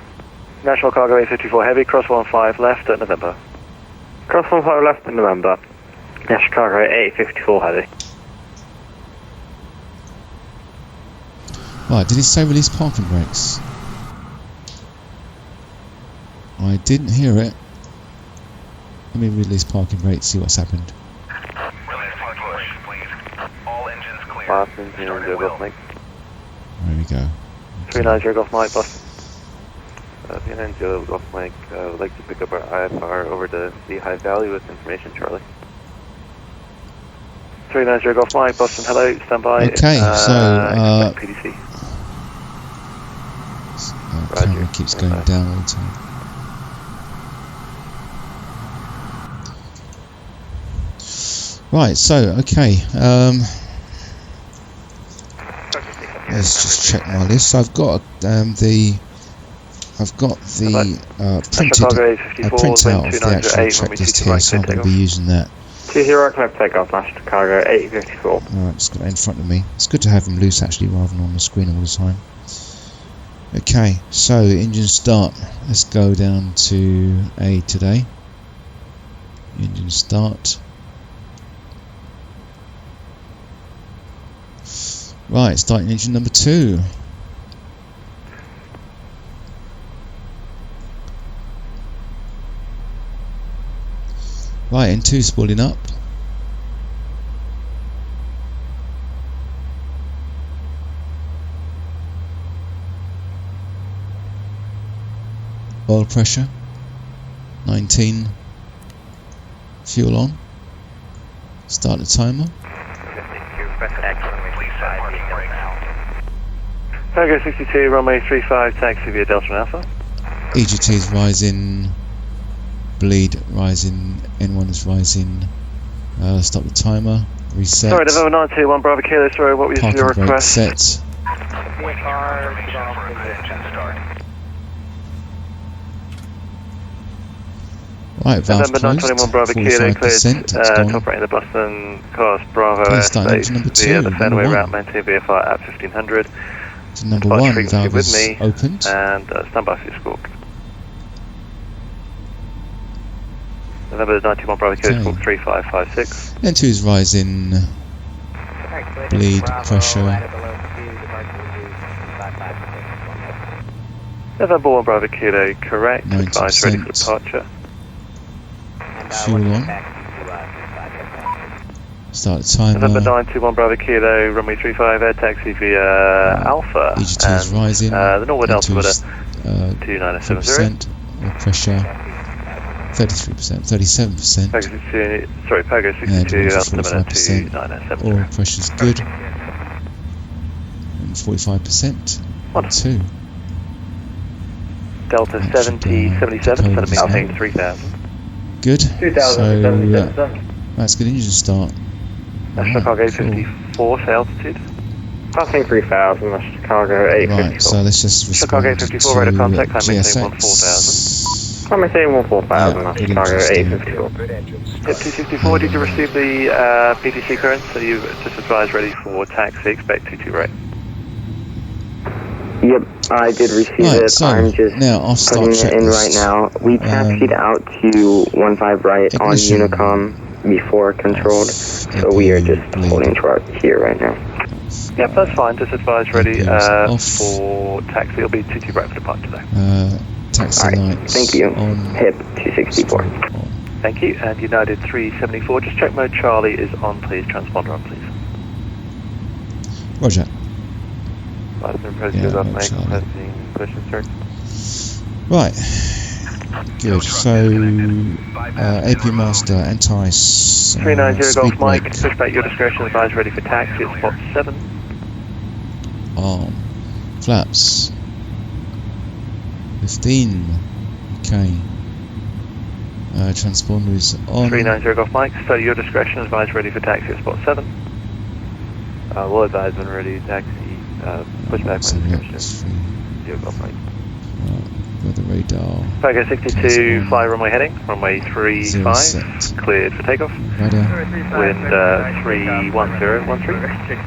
National Cargo 854 Heavy, cross 15 left at November. Cross 15 left at November. National Cargo 854 Heavy. Right, did it say release parking brakes? I didn't hear it. Let me release parking brakes, see what's happened. Release parking brakes, please. All engines clear. Boston, 390 Golf Mike. There we go. 390 Golf Mike, Boston. 390 Golf Mike, would like to pick up our IFR over to the High Valley with information, Charlie. 390 Golf Mike, Boston, hello, stand by. Okay, so, PDC. Camera keeps going down all the time. Right, so, okay, let's just check my list. So I've got the printout of the actual checklist here, so I'm going to be using that. 20 connect takeoff, National Cargo 854. Alright, just got that in front of me. It's good to have them loose actually rather than on the screen all the time. Okay, so engine start. Let's go down to A today. Engine start. Right, starting engine number 2. Right, N2 spooling up. Oil pressure 19. Fuel on. Start the timer. 52, press taxi runway 35 via Delta Alpha. Cargo 62, runway 35, taxi via Delta Alpha. EGT is rising. Bleed rising. N1 is rising. Stop the timer. Reset. Sorry, November 921 Bravo Kilo, sorry, what was Parking your brake request? set. Right, valve November closed. 921 Bravo Kilo, 45%. cleared, It's gone. top rating the Boston class Bravo Okay, starting airspace engine number via 2, the number Fenway 1. route, maintain VFR at 1500. To number Departure 1, frequency valve with is me, opened. and stand by for your squawk. November 91 Bravo Kilo, Okay. squawk 3556. N2 is rising. Bleed pressure. November 1 Bravo Kilo, correct. Advise ready for 90%. departure. Fuel on. Start the timer. November 921 Bravo Kilo, runway 35, air taxi via Alpha. EGT is rising. The Norwood Alpha with N2 a is 2970. 4%. Oil pressure 33%. 37%. Pago 62, sorry, Pago And 62, also altimeter 45%. 2970. Oil pressure's good. And 45%. Wonderful. 2. Delta That should, 7077, take over send me now. Alpha 3000. Good. 2,077. So that's good engine start. National Cargo Cool. 54, say altitude. Passing 3000, that's Chicago 854. Right, so let's just Chicago respond 54, to radar contact, time maintain GSX. I'm saying 14000, Yeah, that's good Chicago engine 854. Hit 264, did you receive the PTC clearance? So you've just advised ready for taxi, expect 22 right. Yep, I did receive Right, it. so I'm just now I'll start putting it in checklist. right now. We taxied out to 15 right ignition. on Unicom before controlled, so we are just bleed. holding short here right now. Yep, that's fine. Just advised ready APUs off. for taxi. It'll be 22 right for departure today. Taxi Alright, lights thank you. on. HIP 264. On. Thank you. And United 374, just check mode Charlie is on, please. Transponder on, please. Roger. License Yeah, up, no, make Charlie. pressing push insert. Right. Good. So AP Master, anti-ice, 390 Golf speed Mike, brake, push back your discretion, advise ready for taxi at spot 7. arm, flaps, 15. Okay. Transponder is on. 390 Golf Mike, so your discretion, advise ready for taxi at spot 7. We'll advise when ready, taxi, push back So my that's discretion. 0 Golf Mike. Weather radar. Pago 62, fly runway heading, runway 35, set. cleared for takeoff. Radar. Wind 31013.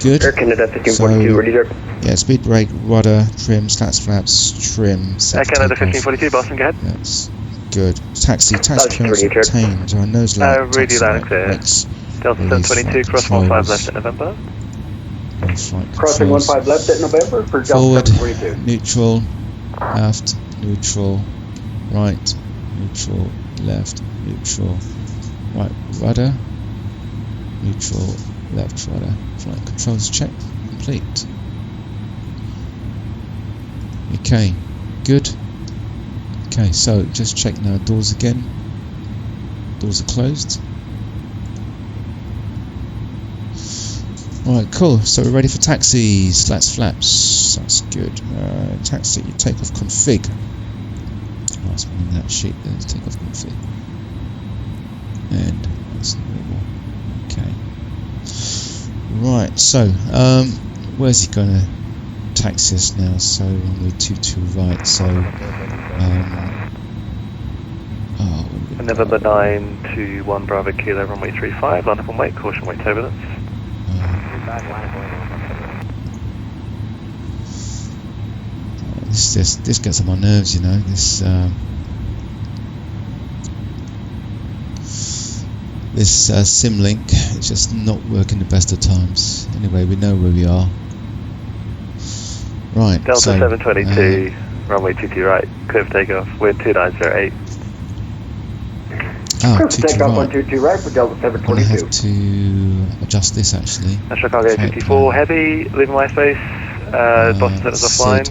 Good. Air Canada So, 1542, ready sir. yeah, speed brake, rudder, trim, slats, flaps, trim, Air set Canada takeoff. 1542, Boston, go ahead. That's good. Taxi That's clearance pretty good. obtained. So nose light, Radio taxi loud and light, clear. brakes, Delta release 722, flight cross 15 controls, left at November. flight Crossing controls. 15 left at November for Delta Forward, 722. neutral, aft, neutral, right, neutral, left, neutral, right, rudder, neutral, left, rudder. Flight controls check complete. Okay, good. Okay, so just check now doors again. Doors are closed. Alright, cool. So we're ready for taxi. Slats, flaps. That's good. Taxi, takeoff config. Last one in that sheet there is takeoff config. And that's normal. Okay. Right, so where's he gonna taxi us now? So runway 22 right, so November 921 Bravo Kilo, runway 35, line up and wait, caution wait turbulence. This gets on my nerves, you know. This sim link is just not working the best of times. Anyway, we know where we are. Right. Delta so, 722, runway 22 right, clear for takeoff, wind 2908. Clear for 22 takeoff right. 122 right for Delta I'm gonna 722. have to adjust this actually. National Cargo Flight 54 plan. heavy, leaving my space, Boston centers offline.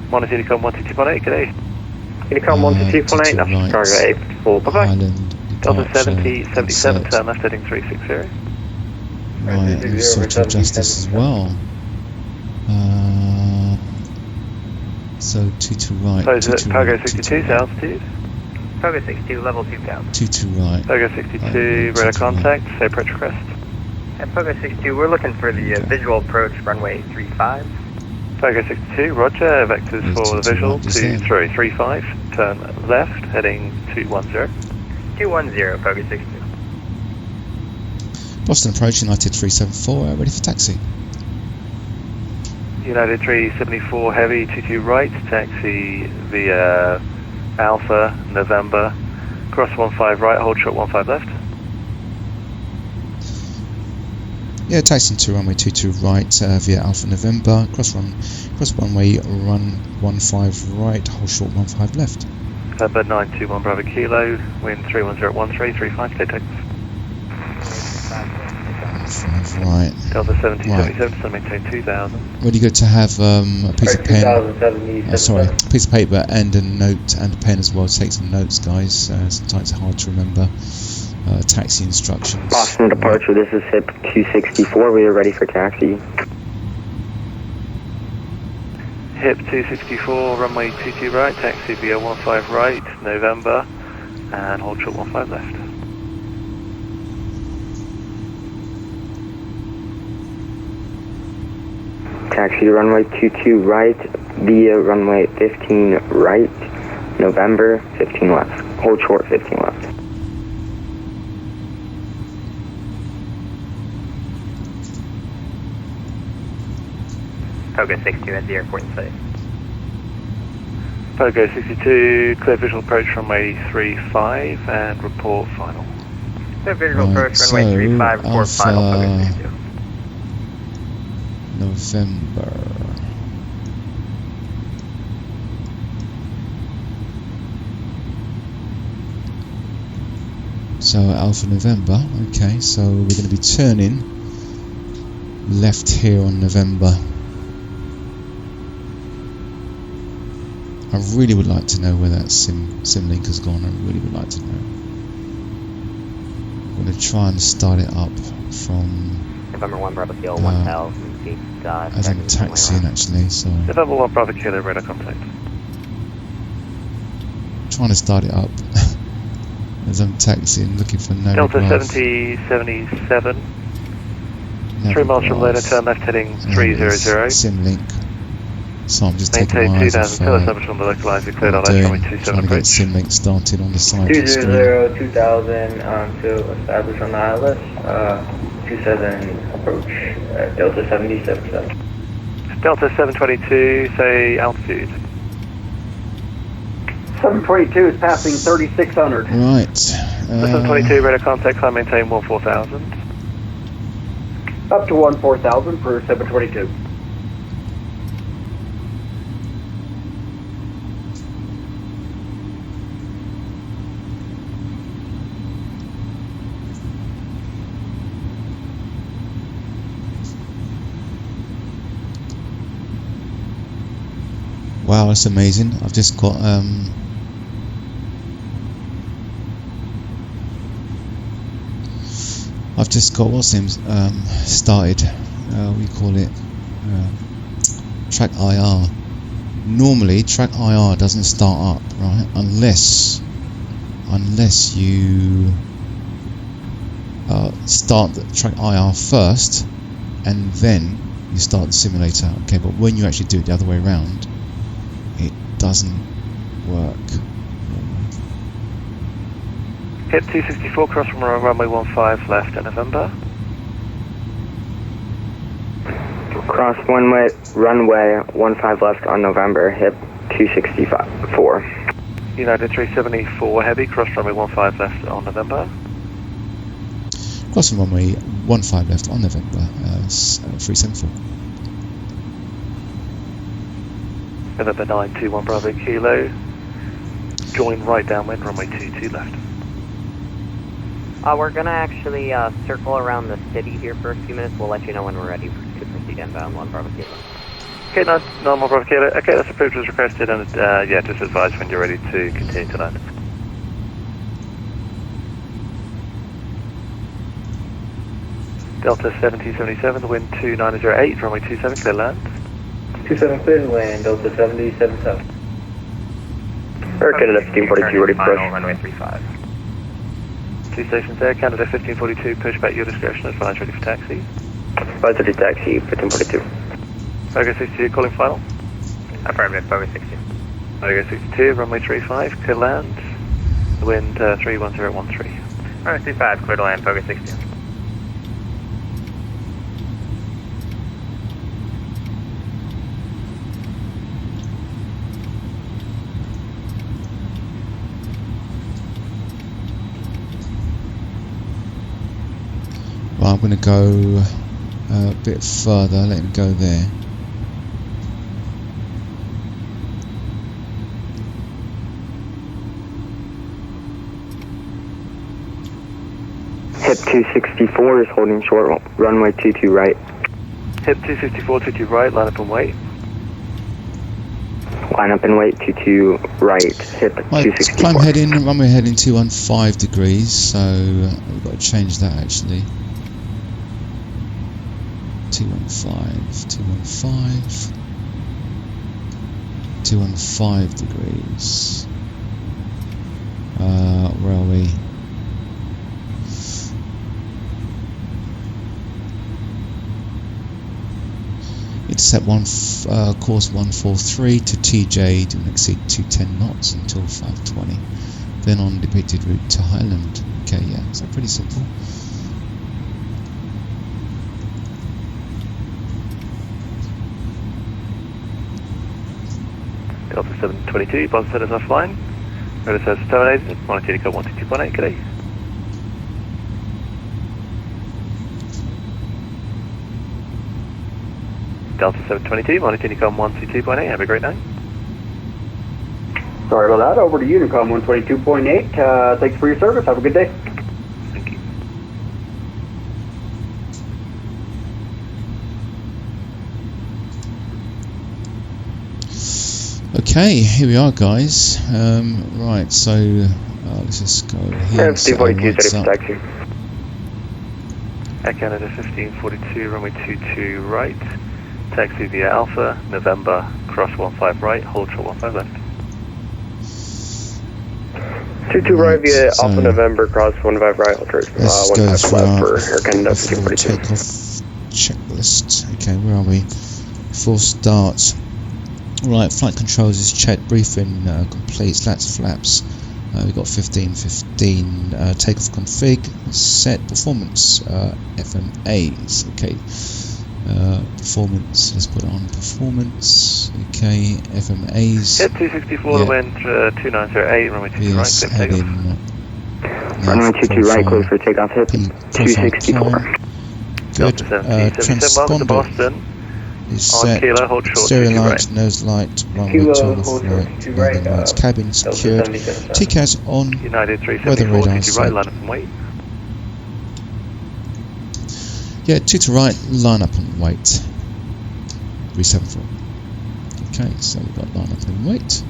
Monitor Unicom 122.8, good day. Unicom 122.8, that's right. Chicago 854. Bye-bye. Highland Delta departure, 77, insert. turn left heading 360. Right, and also to adjust this as well. So 22 right, 22 Pogo right, 62, 22 right. altitude. Pogo 62, level 2000. 22 right. Pogo 62, radar contact, say approach request. At Pogo 62, we're looking for the visual approach, runway 35. Pogo 62, roger, vectors for the visual, 35, turn left, heading 210. 210, Pogo 62. Boston approach, United 374, ready for taxi. United 374 heavy, 22 right, taxi via Alpha, November, cross 15 right, hold short 15 left. Yeah, taxiing to runway 22 right via Alpha November, cross runway run 15 right, hold short 15 left. November 921 Bravo Kilo, wind 31013, 35, stay taxi. 5 right. Delta 7077, so maintain 2000. Really good to have a piece of pen, sorry, a piece of paper and a note and a pen as well. Take some notes, guys. Sometimes it's hard to remember taxi instructions. Boston departure, this is HIP 264, we are ready for taxi. HIP 264, runway 22 right, taxi via 15 right, November, and hold short 15 left. Taxi to runway 22 right via runway 15 right, November, 15 left. Hold short 15 left. Pogo 62 at the airport in sight. Pogo 62, clear visual approach runway 35 and report final. Clear visual approach runway 35, report final, Pogo 62. November. So Alpha November, okay, so we're going to be turning left here on November. I really would like to know where that Simlink has gone. I really would like to know. I'm going to try and start it up from November 1 Bravo Kilo 1000 feet. as I'm taxiing actually, so November 1 Bravo Kilo, radar contact. trying to start it up as I'm taxiing, looking for no Delta graph. 7077, 3 miles from Luna, turn left heading 300. Simlink. So I'm just taking Maintain my eyes 2000, off tell us how much on the localizer, cleared on runway 27 trying to get approach. Simlink started on the side of the screen. 200, 2000 to establish on the ILS, 27 approach, Delta 777. Delta 722, say altitude. 722 is passing 3600. Right. 722, radar contact, climb maintain 14000. Up to 14000 for 722. Wow, that's amazing. I've just got what's name's started. We call it track IR. Normally, track IR doesn't start up, right? Unless you start the track IR first, and then you start the simulator. Okay, but when you actually do it the other way around, it doesn't work. Hit 264, cross from runway 15 left at November. Cross runway 15 left on November, HIP 264. United 374 heavy, cross runway 15 left on November. Crossing runway 15 left on November, 374. November 921 Bravo Kilo. Join right downwind, runway 22 left. We're gonna actually circle around the city here for a few minutes. We'll let you know when we're ready to proceed inbound 1 Bravo Kilo. Okay, normal Bravo Kilo. Okay, that's approved as requested, and yeah, just advise when you're ready to continue to land. Delta 7077, the wind 2908, runway 27, clear land. 27 clear, land, Delta 7077. Air Canada 1542, ready for push. Runway 35. 2 stations there, Canada 1542, pushback your discretion, advise ready for taxi. Advise ready taxi, 1542. Cargo 62, calling final. Affirmative, Boga 60. Cargo 62, runway 35, clear land. The wind 31013. Runway 35, clear to land, Boga 60. Well, I'm going to go a bit further, let him go there. Hip 264 is holding short, runway 22 right. Hip 264, 22 right, line up and wait. Line up and wait, 22 right, hip Right, 264. climb heading, runway heading 215 degrees, so we've got to change that actually. 215 degrees. Where are we? Intercept course 143 to TJ, do not exceed 210 knots until 520. Then on depicted route to Highland. Okay, yeah, so pretty simple. Delta 722, buzz set is offline. Radar service terminated, monitor code 122.8, good day. Delta 722, monitor Unicom 122.8, have a great night. Sorry about that, over to Unicom 122.8. Thanks for your service, have a good day. Thank you. Okay, here we are, guys. Right, so let's just go here. Air 1542 ready for taxi. Air Canada 1542, runway 22 right. Taxi via Alpha, November, cross 15 right, hold short 15 left. 22 right via Alpha November, cross 15 right, hold short 15 left for Air Canada 1542. Takeoff checklist. Okay, where are we? Full start. Right, flight controls is checked, briefing complete, slats, flaps. We've got 15, takeoff config, set, performance, FMAs, okay. Performance, let's put it on performance, okay, FMAs. Hit 264, the wind 2908, runway 22 right, clear takeoff. Runway 22 right, clear for takeoff, hip 264. Good, transponder is set, stereo light, nose light, runway 2 lights, cabin secured, TCAS on, United weather 374, radar 22 right, line up and wait. Yeah, 2 to right, line up and wait. 374. Okay, so we've got line up and wait.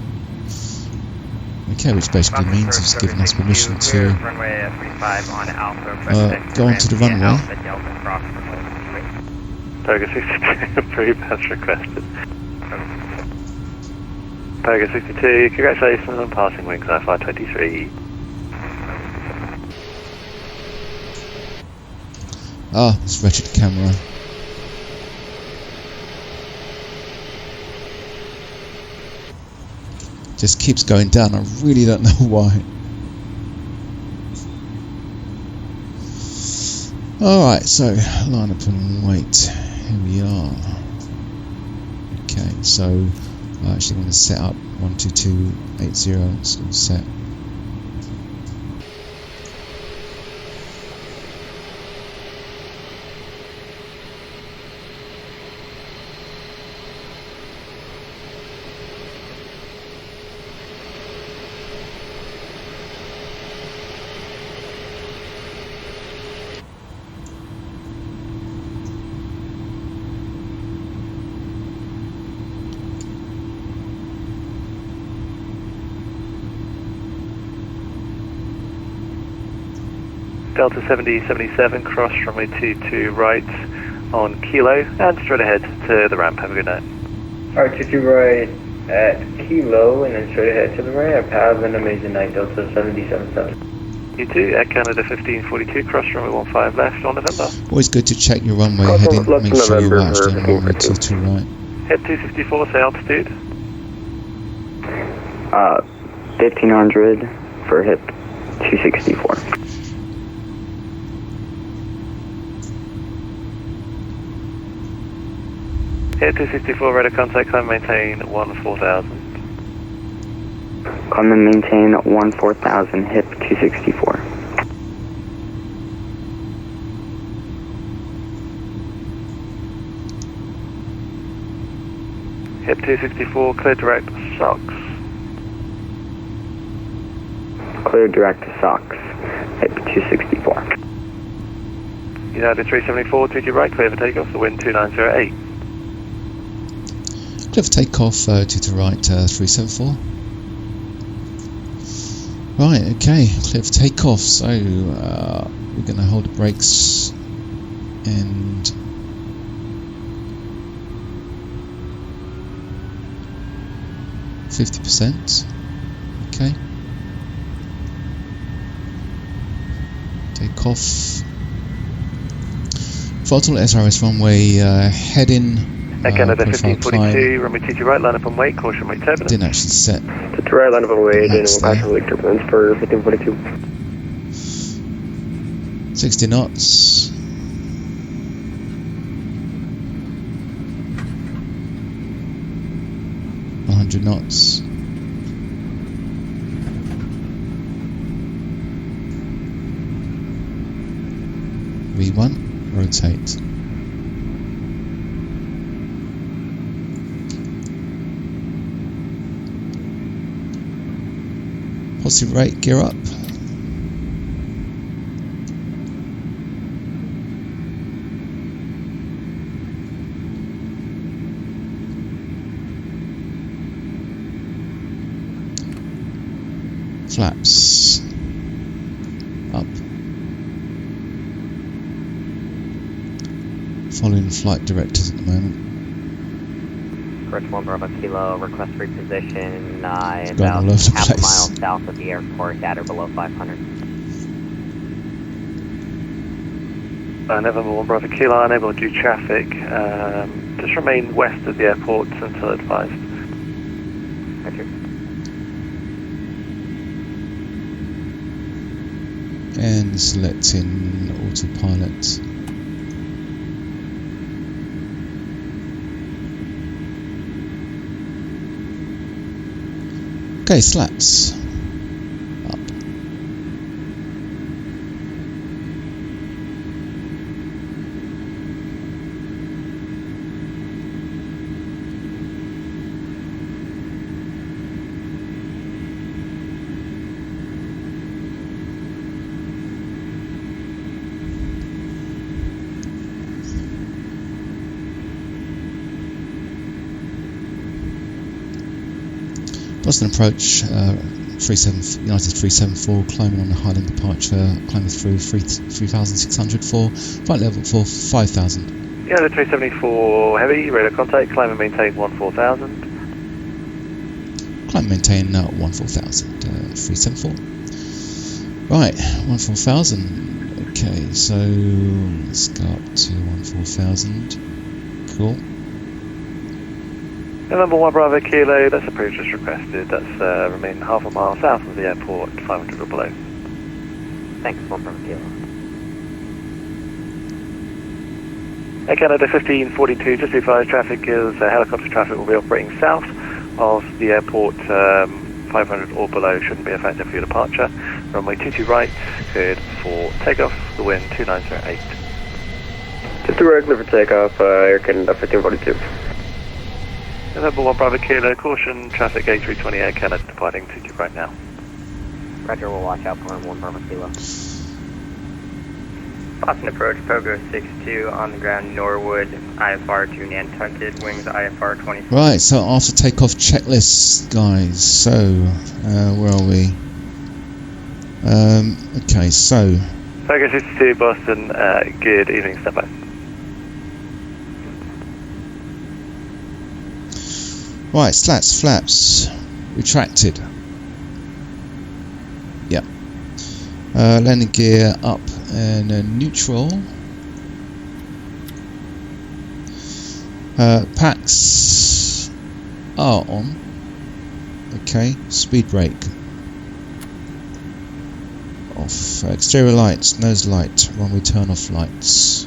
Okay, which basically means it's given us permission to go onto the runway. Target 62, approved as requested. Target 62, congratulations on passing wings I-523. Ah, this wretched camera. Just keeps going down, I really don't know why. Alright, so line up and wait. Here we are. Okay, so I actually want to set up 12280, it's all set. Delta 7077, cross runway 22 right on Kilo, and straight ahead to the ramp. Have a good night. Alright, 22 right at Kilo, and then straight ahead to the ramp. Have an amazing night, Delta 777. You too, at Canada 1542, cross runway 15 left on November. Always good to check your runway heading, make sure you're actually on runway 22 right. Head 254, say altitude. 1500 for hip 264. Head 264, radar contact, climb maintain 14000. Climb and maintain 14000, hip 264. Hip 264, clear direct, SOX. Clear direct to SOX, hip 264. United 374, 22 right, clear for takeoff, the wind 2908. Clear for takeoff, 22 right, 374. Right, okay, clear for takeoff, so we're going to hold the brakes and %, okay. Take off. Throttle SRS runway heading. Canada 1542, runway 22 right, line up on wait, caution wait turbulence. Didn't actually set. To right, line up on wait, and we'll pass wait turbulence for 1542. 60 knots. Knots. V1, rotate. Positive rate, gear up. Flaps up. Following flight directives at the moment. First 1 Bravo Kilo, request reposition about half a mile south of the airport at or below 500. November 1 Bravo Kilo, unable to do traffic. Just remain west of the airport until advised. Roger. And selecting autopilot. Okay, slats up. Boston approach, United 374, climbing on the Highland departure, climbing through 3,600 for flight level for 5,000. United 374 heavy, radar contact, climb and maintain 14,000. Climb and maintain 14,000, 374. Right, 14,000. Okay, so let's go up to 14,000. Cool. November 1 Bravo Kilo, that's approach as requested. That's remain half a mile south of the airport, 500 or below. Thanks, 1 Bravo Kilo. Air Canada 1542, just advised traffic is helicopter traffic will be operating south of the airport, 500 or below, shouldn't be a factor for your departure. Runway 22 right, cleared for takeoff, the wind 2908. Just a regular for takeoff, Air Canada 1542. November 1 Bravo Kilo, caution, traffic A320 Air Canada departing 22 right now. Roger, we'll watch out for 1 Bravo Kilo. Boston approach, Pogo 62 on the ground, Norwood, IFR 2 Nantucket, wings IFR 20. Right, so after takeoff checklist, guys. So, where are we? Okay, so Focus 62, Boston, good evening, stand by. Right, slats, flaps, retracted. Yep. Landing gear up and neutral. Packs are on. Okay, speed brake off. Exterior lights, nose light, runway turn off lights.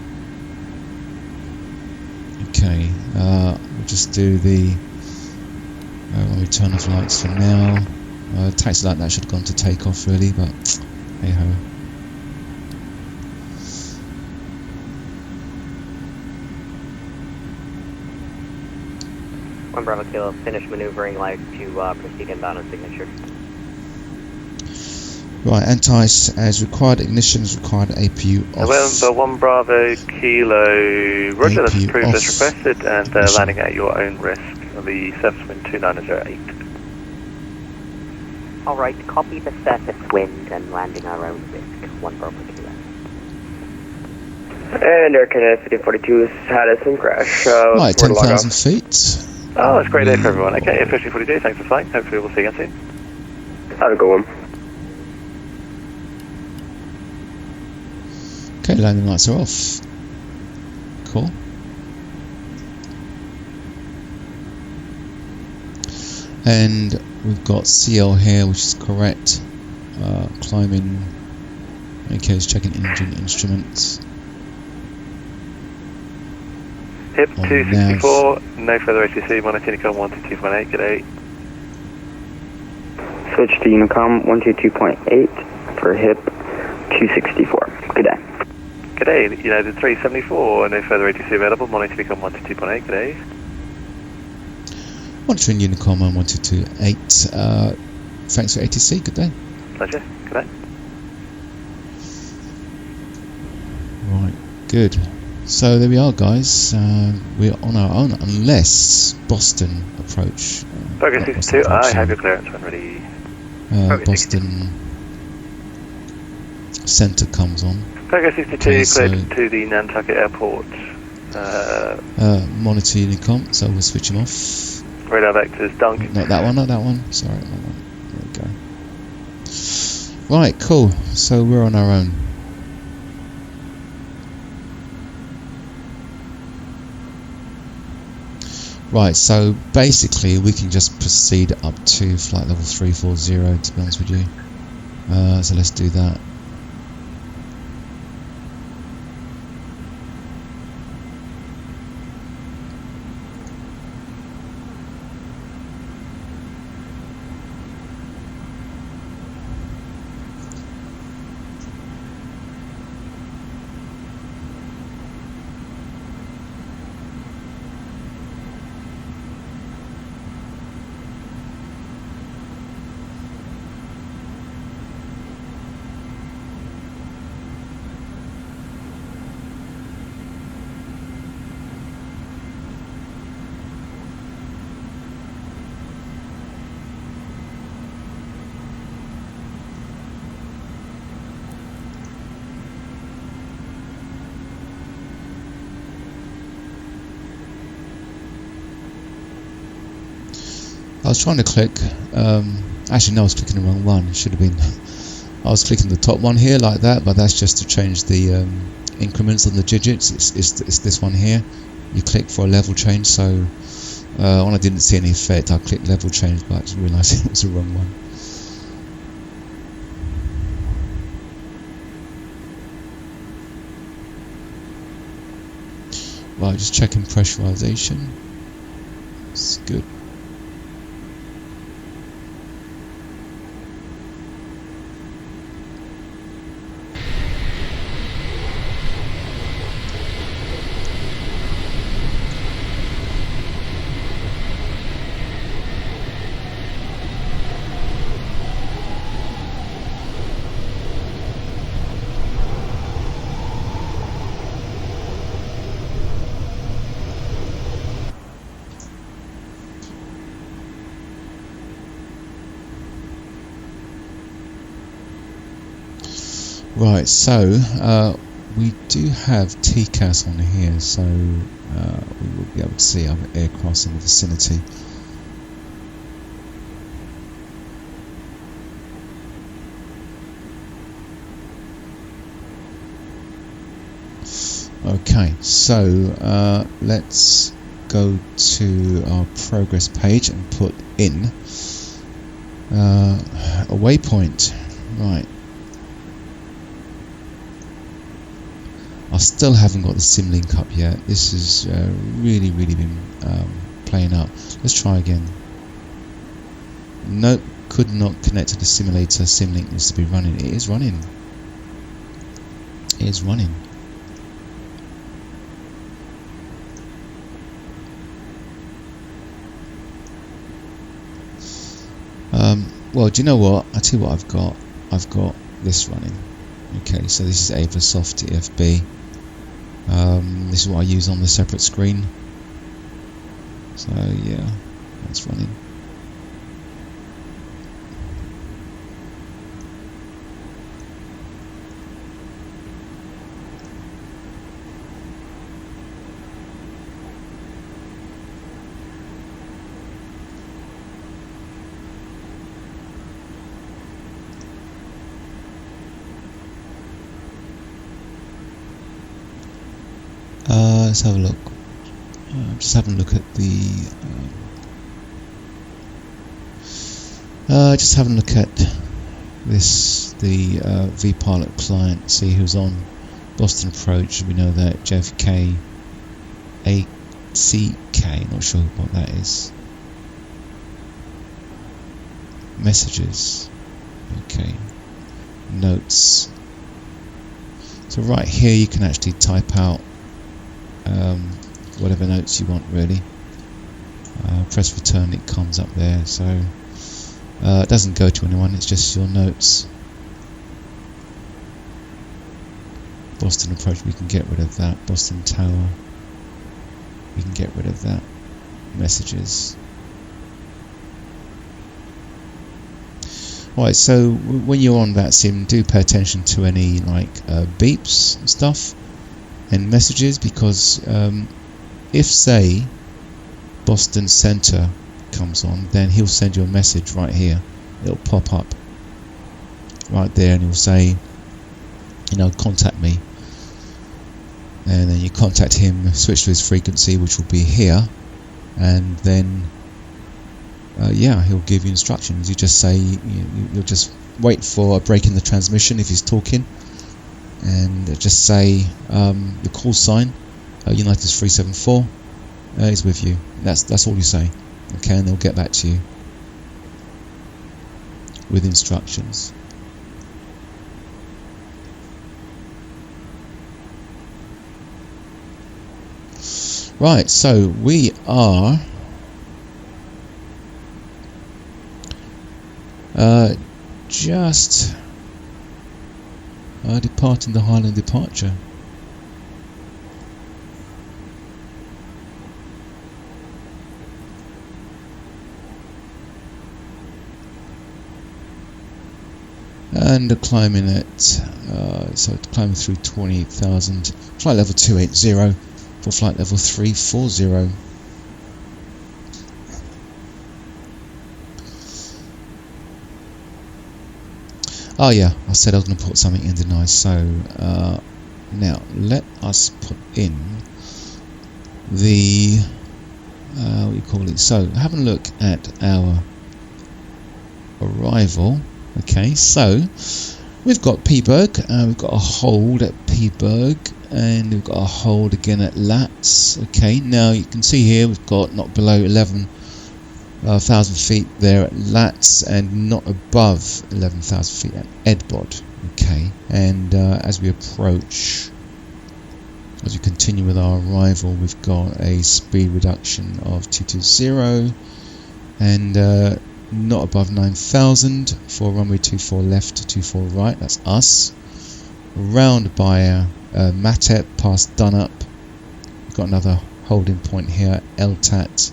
Okay, we'll just do the runway turn off lights for now. Taxi light that should have gone to take off really, but hey ho. One Bravo Kilo, finish maneuvering light to proceed inbound on signature. Right, anti-ice as required, ignition is required, APU off. November 1 Bravo Kilo, roger, that's approved off. as requested, and landing at your own risk on the surface wind 2908. Alright, copy the surface wind and landing our own risk, 1 Bravo Kilo. And Air Canada 5042 has had a sim crash. Right, 10,000 feet. Oh, it's a great day for everyone. Okay, 5042, thanks for flying. Hopefully we'll see you again soon. Have a good one. Okay, landing lights are off. Cool. And we've got CL here, which is correct. Climbing. Okay, it's checking engine instruments. HIP 264, no further ATC, monitor Unicom 122.8, good day. Switch to Unicom 122.8 for HIP 264. Good day. Good day, United 374, no further ATC available, monitor Unicom 122.8, good day. Monitoring Unicom on 122.8. Thanks for ATC, good day. Pleasure, good day. Right, good. So there we are, guys. We're on our own, unless Boston approach. Focus 62, I have your clearance when ready. Boston Centre comes on. Focus 62, Okay, cleared to the Nantucket Airport. Monitor Unicom, so we'll switch them off. Radar vectors, dunk. Not that one, not that one. Sorry, that one. There we go. Right, cool. So we're on our own. Right, so basically we can just proceed up to flight level 340 to be honest with you. So let's do that. I was trying to click, actually no, I was clicking the wrong one. It should have been, I was clicking the top one here like that, but that's just to change the increments on the digits. It's this one here. You click for a level change, so when I didn't see any effect, I clicked level change, but I just realised it was the wrong one. Right, just checking pressurization. It's good. Right, so we do have TCAS on here, so we will be able to see other aircraft in the vicinity. Okay, so let's go to our progress page and put in a waypoint. Right. I still haven't got the sim link up yet. This has really been playing up. Let's try again. Nope, could not connect to the simulator. Sim link needs to be running. It is running. It is running. Well, do you know what? I'll tell you what I've got. I've got this running. Okay, so this is Avisoft EFB. This is what I use on the separate screen. So yeah, that's running. Let's have a look. Just having a look at the. Just having a look at this. The vPilot client. See who's on. Boston approach. We know that JFK, ACK. Not sure what that is. Messages. Okay. Notes. So right here you can actually type out whatever notes you want, really. Press return, it comes up there. So it doesn't go to anyone, it's just your notes. Boston approach, we can get rid of that. Boston Tower, we can get rid of that. Messages. Right, so when you're on that sim, do pay attention to any like beeps and stuff and messages, because if say Boston Center comes on, then he'll send you a message right here. It'll pop up right there and he'll say, you know, contact me, and then you contact him, switch to his frequency, which will be here, and then yeah, he'll give you instructions. You just say, you'll just wait for a break in the transmission if he's talking, and just say the call sign, United 374 is with you. That's all you say. Okay, and they'll get back to you with instructions. Right, so we are just departing the Highland departure. And climbing at so climbing through 28,000, flight level 280 for flight level 340. Oh yeah, I said I was going to put something in, didn't I? So now let us put in the what do you call it? So having a look at our arrival. Okay, so we've got Petersburg, we've got a hold at Petersburg, and we've got a hold again at Latz. Okay, now you can see here we've got not below 11,000 feet there at Latz, and not above 11,000 feet at Edbod. Okay, and as we approach, as we continue with our arrival, we've got a speed reduction of 220 and not above 9,000 for runway 24 left, 24 right. That's us. Round by Matep, past Dunup. We've got another holding point here, Eltat.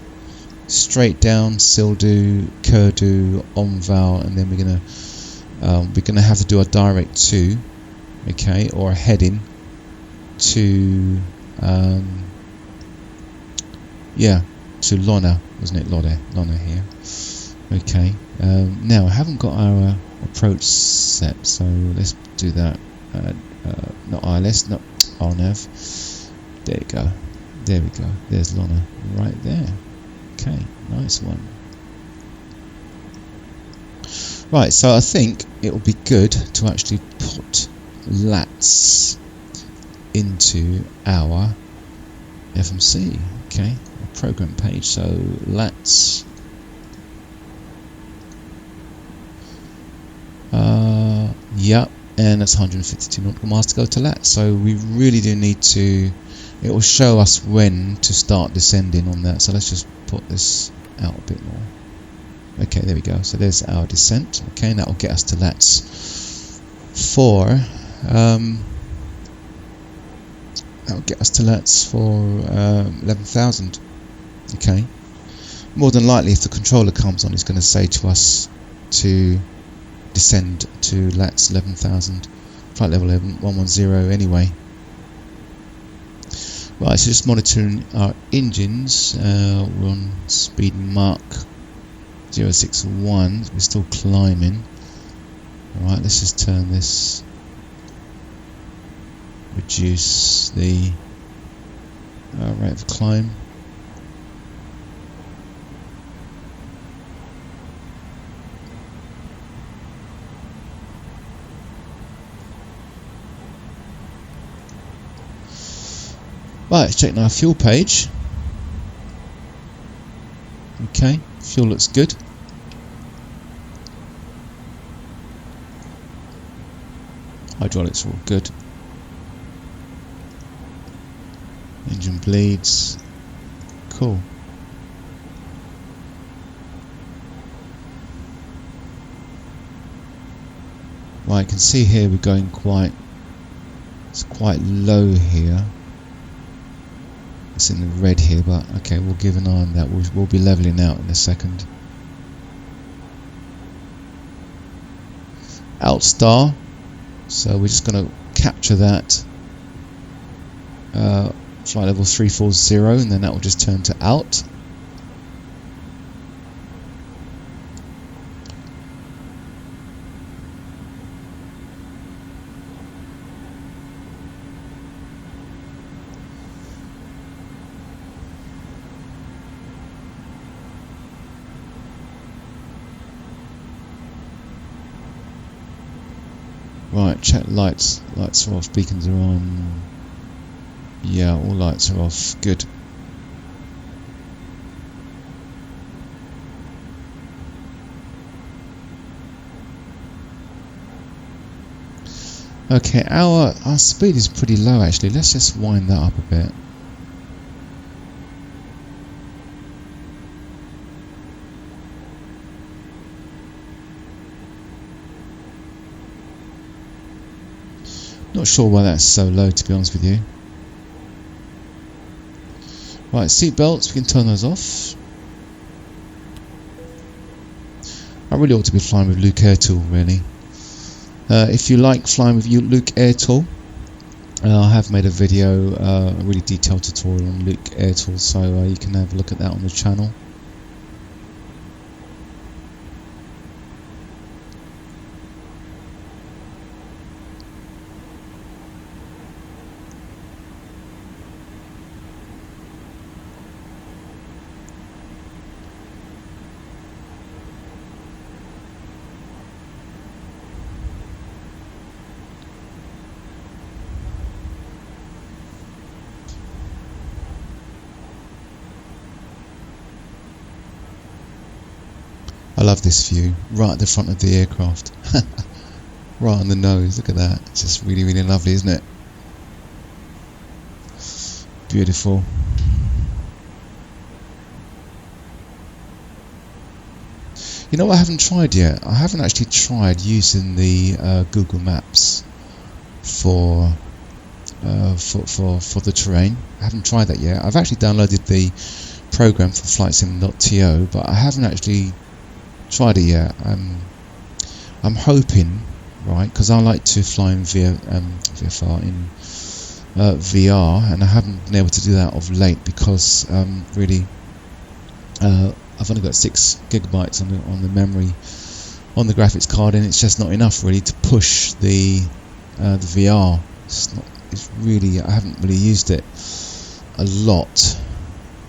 Straight down, Sildu, Kurdu, Omval, and then we're gonna have to do a direct to okay, or heading to yeah, to Lona, wasn't it? Lona here. Okay, now I haven't got our approach set, so let's do that. Not ILS, not RNAV. There you go. There we go. There's Lona right there. Okay, nice one. Right, so I think it will be good to actually put LATs into our FMC. Okay, a program page. So LATs. Yep, and that's 152 nautical miles to go to LAT. So we really do need to. It will show us when to start descending on that. So let's just put this out a bit more. Okay, there we go. So there's our descent. Okay, and that will get us to LATs for. That will get us to LATs for 11,000. Okay. More than likely, if the controller comes on, it's going to say to us to descend to LATs 11,000, flight level 110 anyway. Right, so just monitoring our engines. We're on speed Mach 061. We're still climbing. Alright, let's just turn this. Reduce the rate of climb. Right, let's check our fuel page. Okay, fuel looks good. Hydraulics are all good. Engine bleeds. Cool. Right, you can see here we're going it's quite low here. It's in the red here, but okay, we'll give an eye on that. We'll be leveling out in a second. Alt star. So we're just going to capture that flight level 340, and then that will just turn to alt. Right, check lights. Lights are off, beacons are on. Yeah, all lights are off. Good. Okay, our speed is pretty low actually. Let's just wind that up a bit. Not sure why that's so low, to be honest with you. Right, seat belts, we can turn those off. I really ought to be flying with Luke Air Tool, really. If you like flying with Luke Air Tool, I have made a video, a really detailed tutorial on Luke Air Tool, so you can have a look at that on the channel. I love this view, right at the front of the aircraft. Right on the nose, look at that. It's just really, really lovely, isn't it? Beautiful. You know what I haven't tried yet? I haven't actually tried using the Google Maps for the terrain. I haven't tried that yet. I've actually downloaded the program for flightsim.to, but I haven't actually tried it yet. I'm hoping right? Because I like to fly in VFR in VR, and I haven't been able to do that of late because really I've only got 6 gigabytes on the memory on the graphics card, and it's just not enough really to push the VR. It's really, I haven't really used it a lot,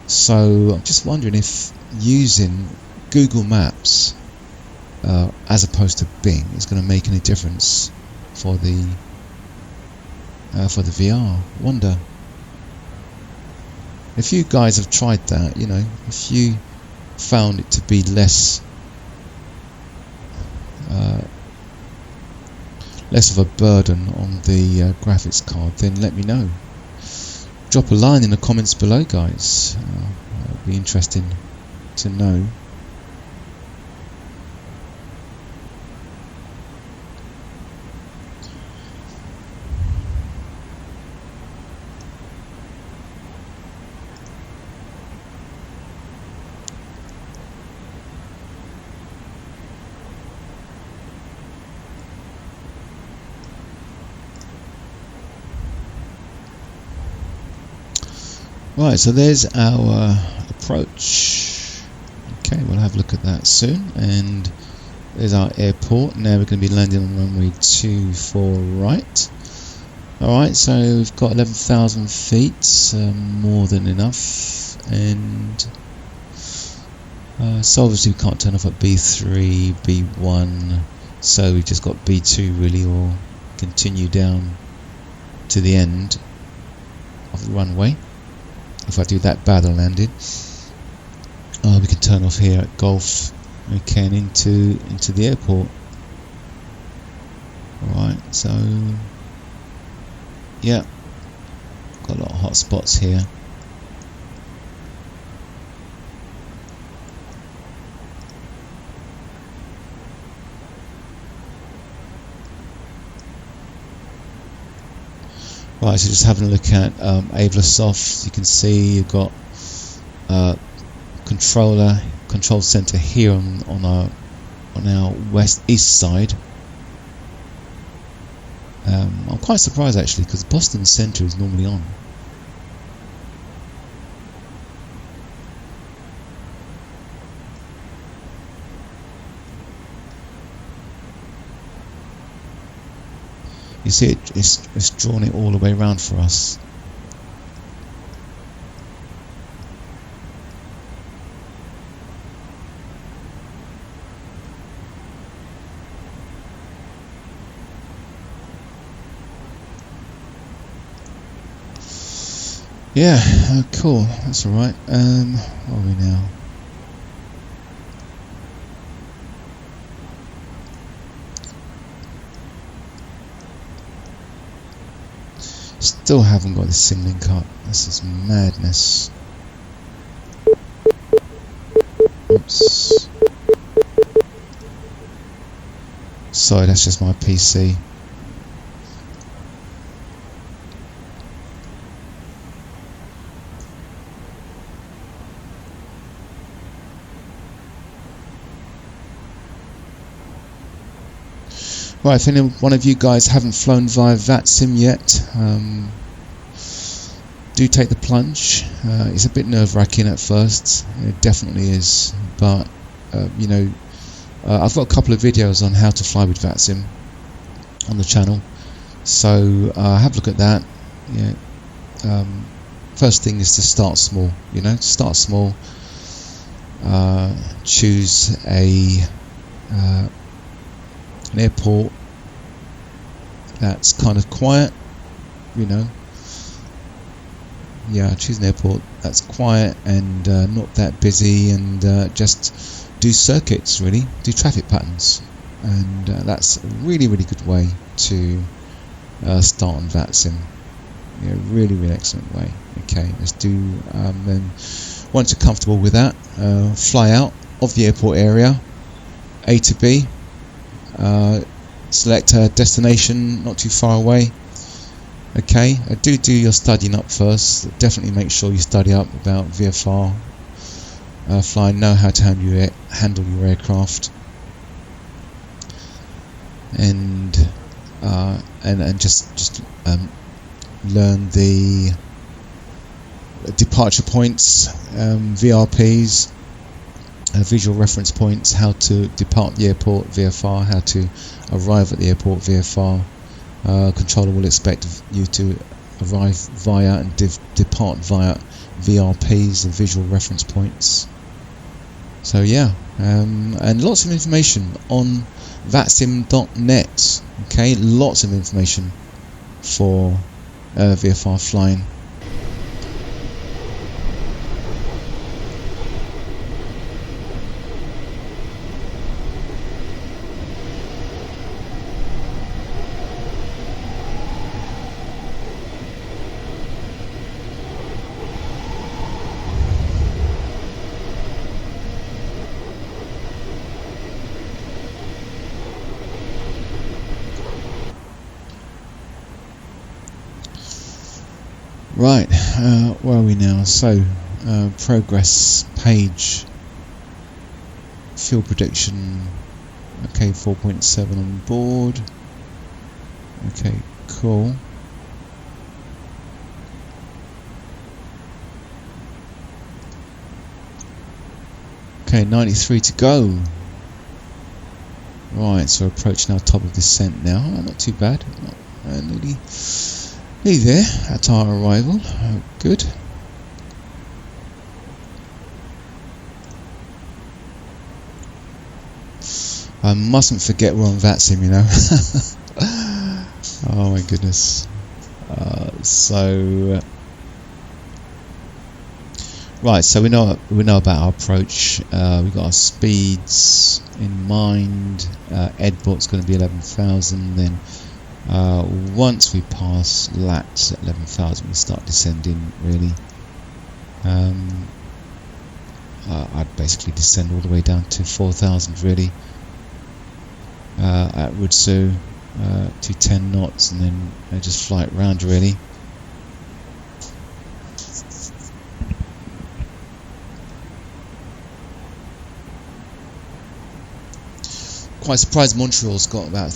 so I'm just wondering if using Google Maps as opposed to Bing is going to make any difference for the VR. Wonder if you guys have tried that. You know, if you found it to be less of a burden on the graphics card, then let me know. Drop a line in the comments below, guys. It'll be interesting to know. Right, so there's our approach. Okay, we'll have a look at that soon. And there's our airport. Now we're going to be landing on runway 24 right. Alright, so we've got 11,000 feet, more than enough. And so obviously we can't turn off at B3, B1. So we've just got B2 really, or continue down to the end of the runway. If I do that battle landing, we can turn off here at Golf, okay, and into the airport. Alright, so yeah, got a lot of hot spots here. Right, so just having a look at Avlasoft, you can see you've got control center here on our east side. I'm quite surprised actually, because Boston Center is normally on. You see, it's drawn it all the way around for us. Yeah, cool. That's all right. Where are we now? Still haven't got the sim link up. This is madness. Oops. Sorry, that's just my PC. Right, if any one of you guys haven't flown via VATSIM yet, do take the plunge. It's a bit nerve-wracking at first, it definitely is, but you know, I've got a couple of videos on how to fly with VATSIM on the channel, so have a look at that. Yeah. First thing is to start small, you know, start small, choose an airport that's kind of quiet, you know. Yeah, choose an airport that's quiet and not that busy, and just do circuits, really, do traffic patterns, and that's a really good way to start on VATSIM. Yeah, really excellent way. Okay, let's do then once you're comfortable with that, fly out of the airport area, A to B. Select a destination not too far away. Okay, do your studying up first. Definitely make sure you study up about VFR flying, know how to handle your aircraft. and just learn the departure points, VRPs, visual reference points, how to depart the airport VFR, how to arrive at the airport VFR. Controller will expect you to arrive via and depart via VRPs, the visual reference points. So yeah, and lots of information on vatsim.net. Okay, lots of information for VFR flying. Right, where are we now? So, progress page, fuel prediction, okay, 4.7 on board, okay, cool. Okay, 93 to go. Right, so approaching our top of descent now. Oh, not too bad, nearly there at our arrival. Oh, good. I mustn't forget we're on VATSIM, you know. Oh my goodness. Right, so we know about our approach. We've got our speeds in mind. Edbott's going to be 11,000. Then once we pass LAT at 11,000, we start descending. Really, I'd basically descend all the way down to 4,000. Really, at Rutsu to 10 knots, and then just fly it round. Really. Quite surprised Montreal's got about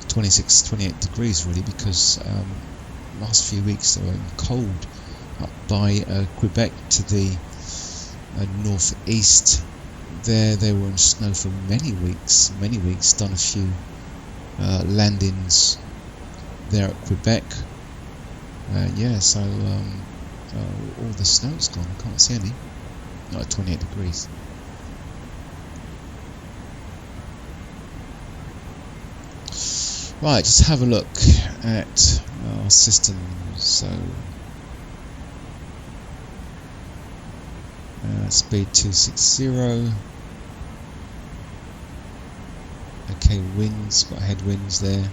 26, 28 degrees really, because last few weeks they were cold up by Quebec to the northeast. There they were in snow for many weeks, done a few landings there at Quebec. Yeah, so all the snow's gone, I can't see any, not at 28 degrees. Right, just have a look at our system. So speed 260. Okay, winds, got headwinds there.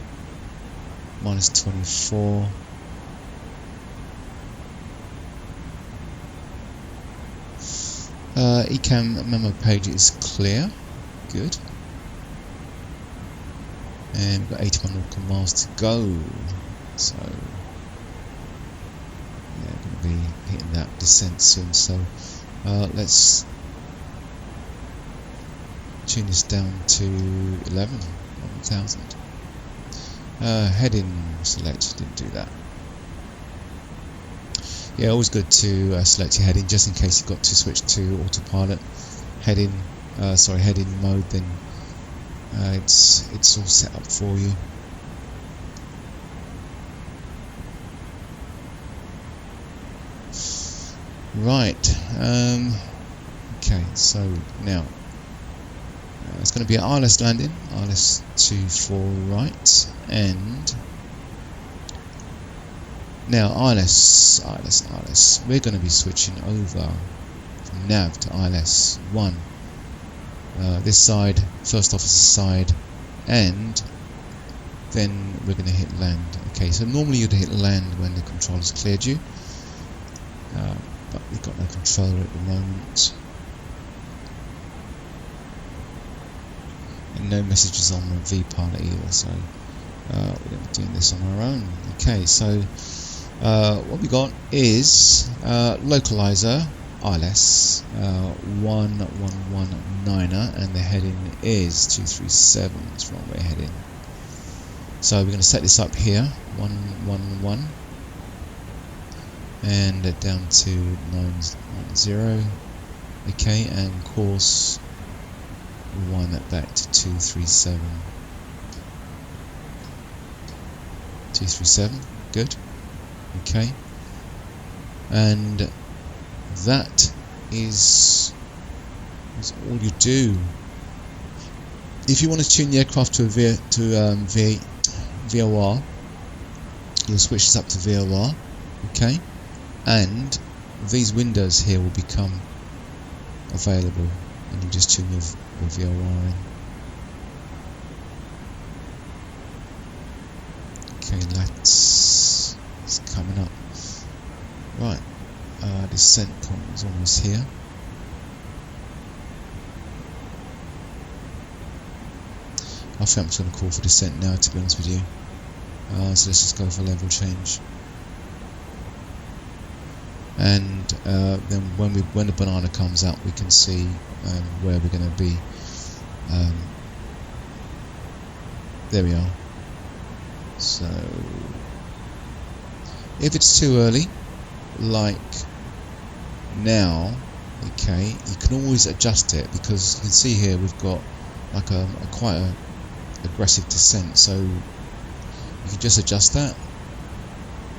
Minus 24. ECAM memo page is clear. Good. And we've got 81 nautical miles to go, so yeah, going to be hitting that descent soon. So let's tune this down to 11,000. Heading select, didn't do that. Yeah, always good to select your heading just in case you've got to switch to autopilot. Heading mode, then it's all set up for you. Right. Okay. So now it's going to be an ILS landing. ILS 24 right, and now ILS. We're going to be switching over from nav to ILS 1. This side, first officer side, and then we're going to hit land. Okay, so normally you'd hit land when the controller's cleared you, but we've got no controller at the moment, and no messages on the V-pilot either, so we're going to be doing this on our own. Okay, so what we got is localizer ILS 1119er, and the heading is 237. That's runway heading. So we're going to set this up here, 111, and down to 990. Okay, and course, we'll wind that back to 237. 237, good. Okay, and that is all you do. If you want to tune the aircraft to VOR, you'll switch this up to VOR, okay, and these windows here will become available, and you just tune your VOR in. Okay, that's coming up. Right, descent point is almost here. I think I'm just going to call for descent now, to be honest with you. So let's just go for level change. And then when the banana comes out, we can see where we're going to be. There we are. So if it's too early, like now, okay, you can always adjust it, because you can see here we've got like a quite aggressive descent, so you can just adjust that.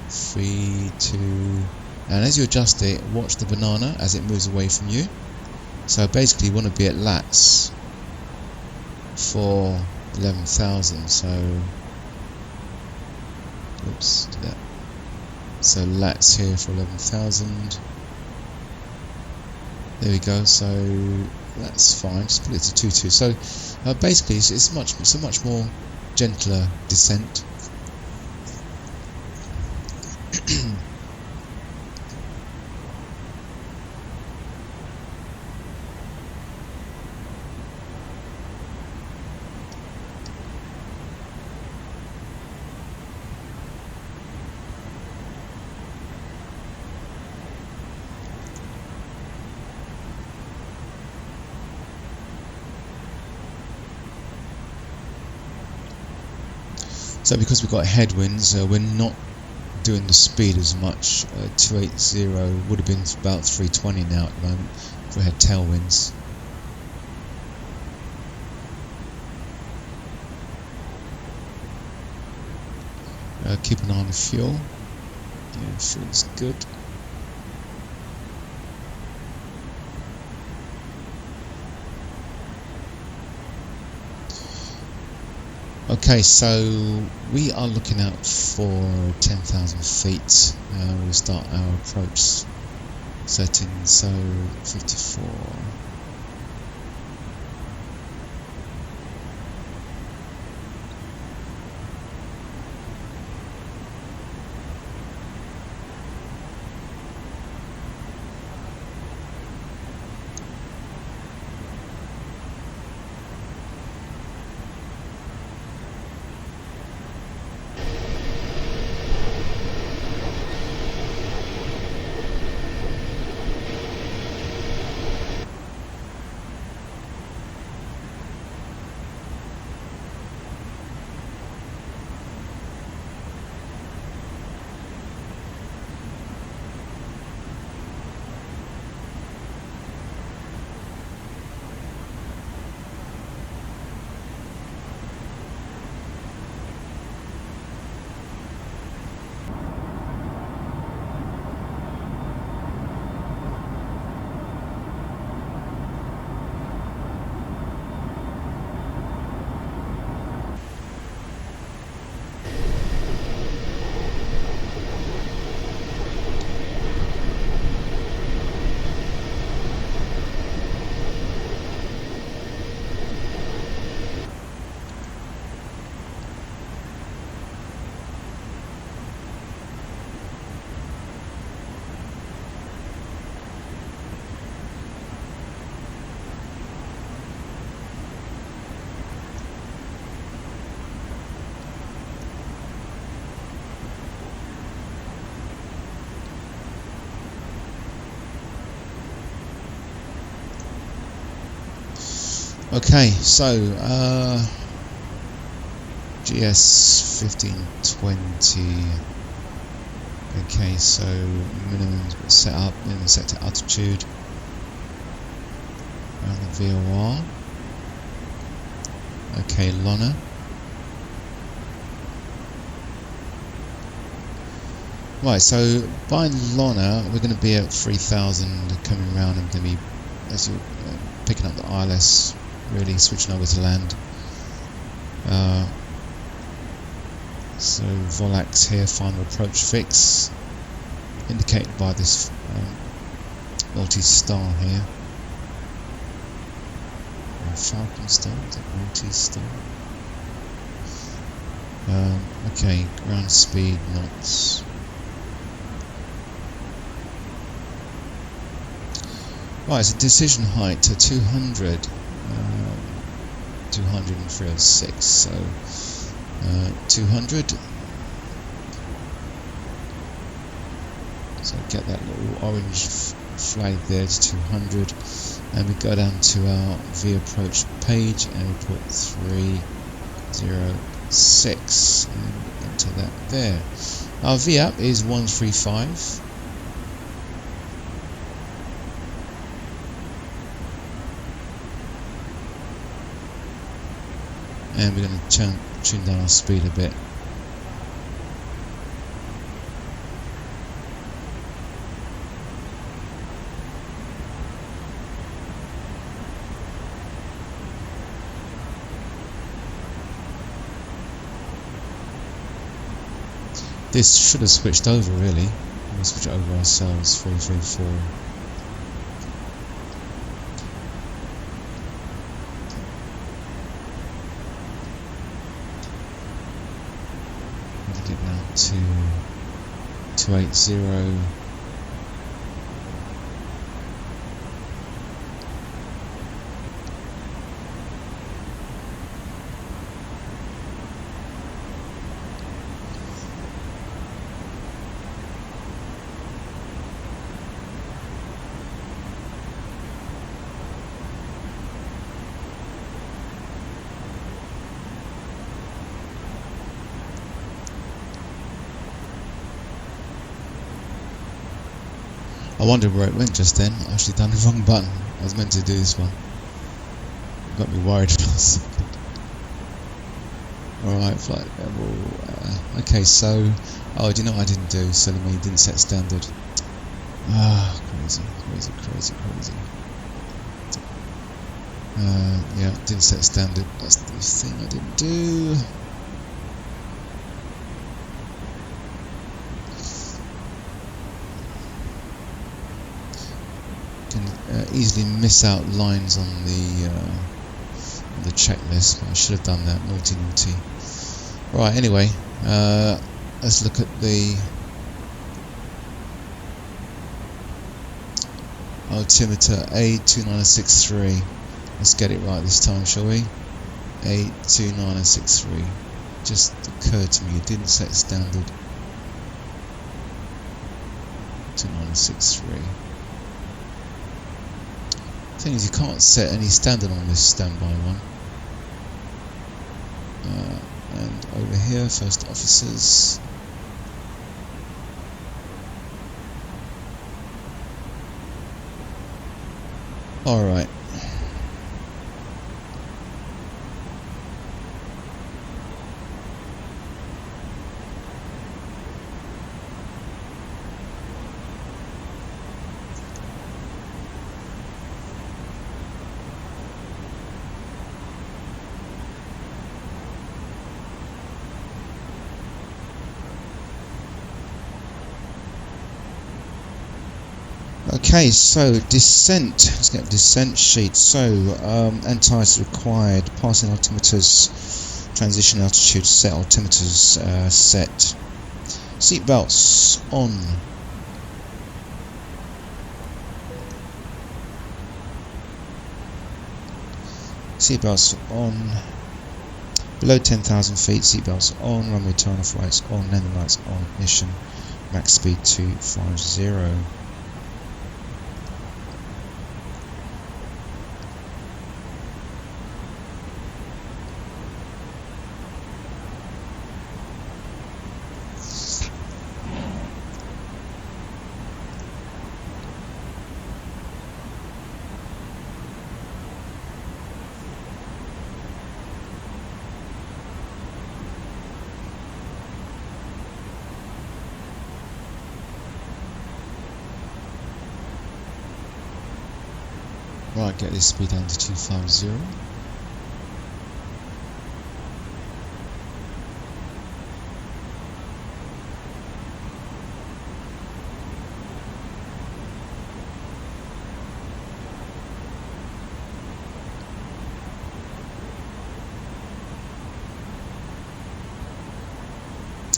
3, 2, and as you adjust it, watch the banana as it moves away from you. So basically you want to be at lats for 11,000, so oops, do that. So lats here for 11,000. There we go. So that's fine. Just put it to 22. So basically, it's a much more gentler descent. So because we've got headwinds, we're not doing the speed as much. 280 would have been about 320 now at the moment if we had tailwinds. Keep an eye on the fuel. Yeah, fuel's good. Okay, so we are looking out for 10,000 feet. We'll start our approach setting, so 54. Okay, so GS 1520. Okay, so minimum set up, minimum set to altitude. Around the VOR. Okay, Lona. Right, so by Lona, we're going to be at 3000 coming around and going to be, as you're picking up the ILS, really switching over to land. So Volax here, final approach fix, indicated by this multi-star here. Falcon star, is it multi-star? Okay, ground speed knots. Right, so decision height to 200, 200 and 306, so 200. So get that little orange flag there to 200, and we go down to our V approach page and we put 306 and enter that there. Our V up is 135. And we're going to tune down our speed a bit. This should have switched over really. We'll switch it over ourselves, 334. Get down to 280. I wondered where it went just then. I actually done the wrong button. I was meant to do this one. It got me worried for a second. Alright, flight level. Okay, so. Oh, do you know what I didn't do? So I didn't set standard. Ah, crazy. Yeah, didn't set standard. That's the thing I didn't do. Easily miss out lines on the checklist, but I should have done that. Naughty. Right, anyway, let's look at the altimeter A29063. Let's get it right this time, shall we? A29063. Just occurred to me, it didn't set standard. 2963. Thing is, you can't set any standard on this standby one. And over here, first officers. Alright. Okay, so descent. Let's get a descent sheet. So, anti-ice required. Passing altimeters. Transition altitude set. Altimeters set. Seatbelts on. Seatbelts on. Below 10,000 feet. Seatbelts on. Runway turn off lights on. Landing lights on. Ignition. Max speed 250. Right, get this speed down to 250.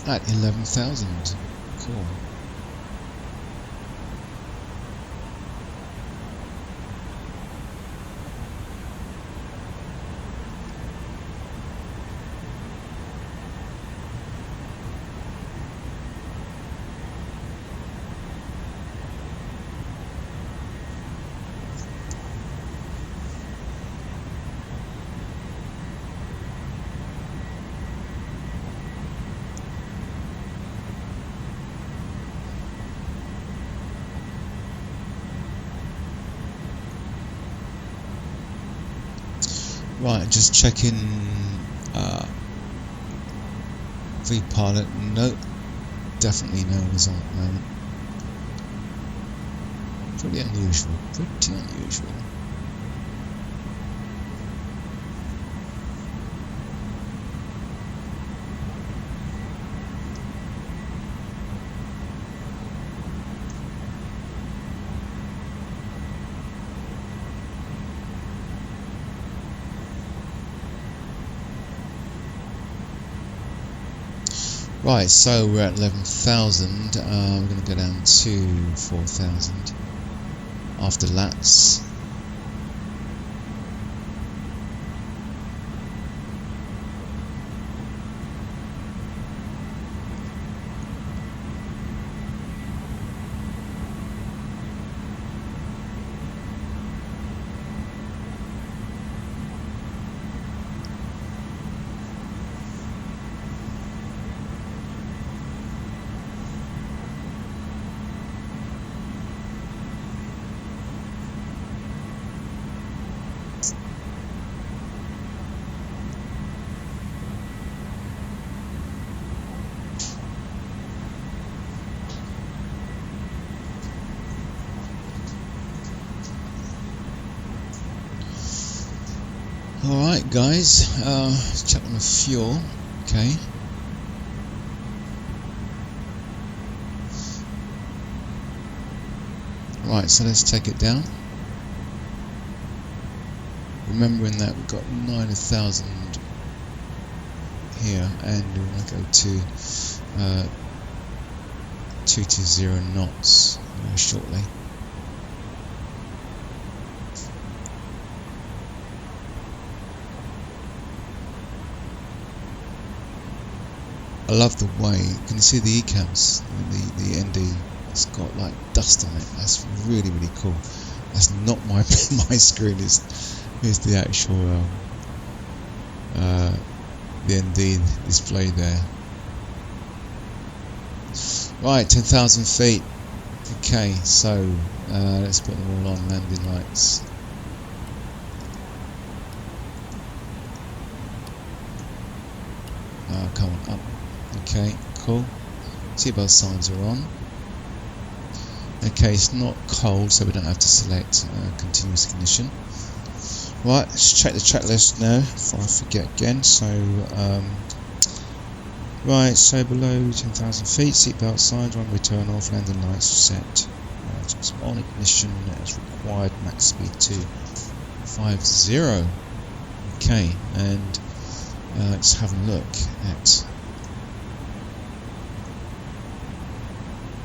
At 11,000. Cool. Right, just checking V-Pilot. Nope, definitely no one is on at the moment. Pretty unusual, pretty unusual. Right, so we're at 11,000. We're going to go down to 4,000 after laps. Alright guys, check on the fuel, okay. Right, so let's take it down. Remembering that we've got 9,000 here and we want to go to 220 knots shortly. I love the way, can you see the ECAMs, the ND, it's got like dust on it, that's really really cool. That's not my my screen, here's the actual the ND display there. Right, 10,000 feet, okay, so let's put them all on, landing lights. Come on, up. Okay, cool. Seatbelt signs are on. Okay, it's not cold, so we don't have to select continuous ignition. Right, let's check the checklist now before I forget again. So, right, so below 10,000 feet, seatbelt signs, runway turn off, landing lights set. Right, it's on ignition as required, max speed 250. Okay, and let's have a look at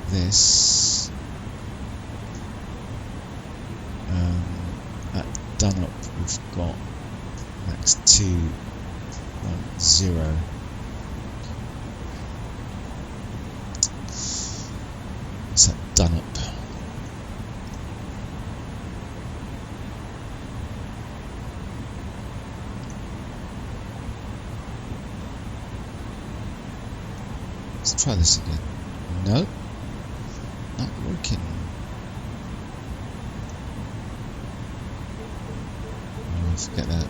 this. At Dunlop we've got max 210. It's at Dunlop. Let's try this again. No. Not working. Oh, forget that.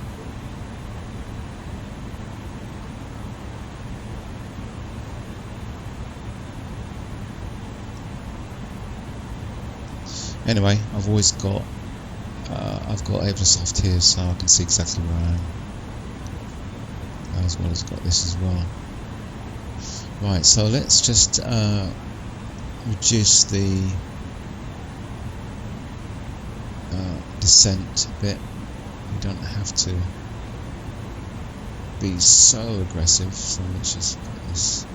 Anyway, I've always got I've got Ablesoft here, so I can see exactly where I am, as well as got this as well. Right, so let's just reduce the descent a bit. We don't have to be so aggressive, so let's just put this.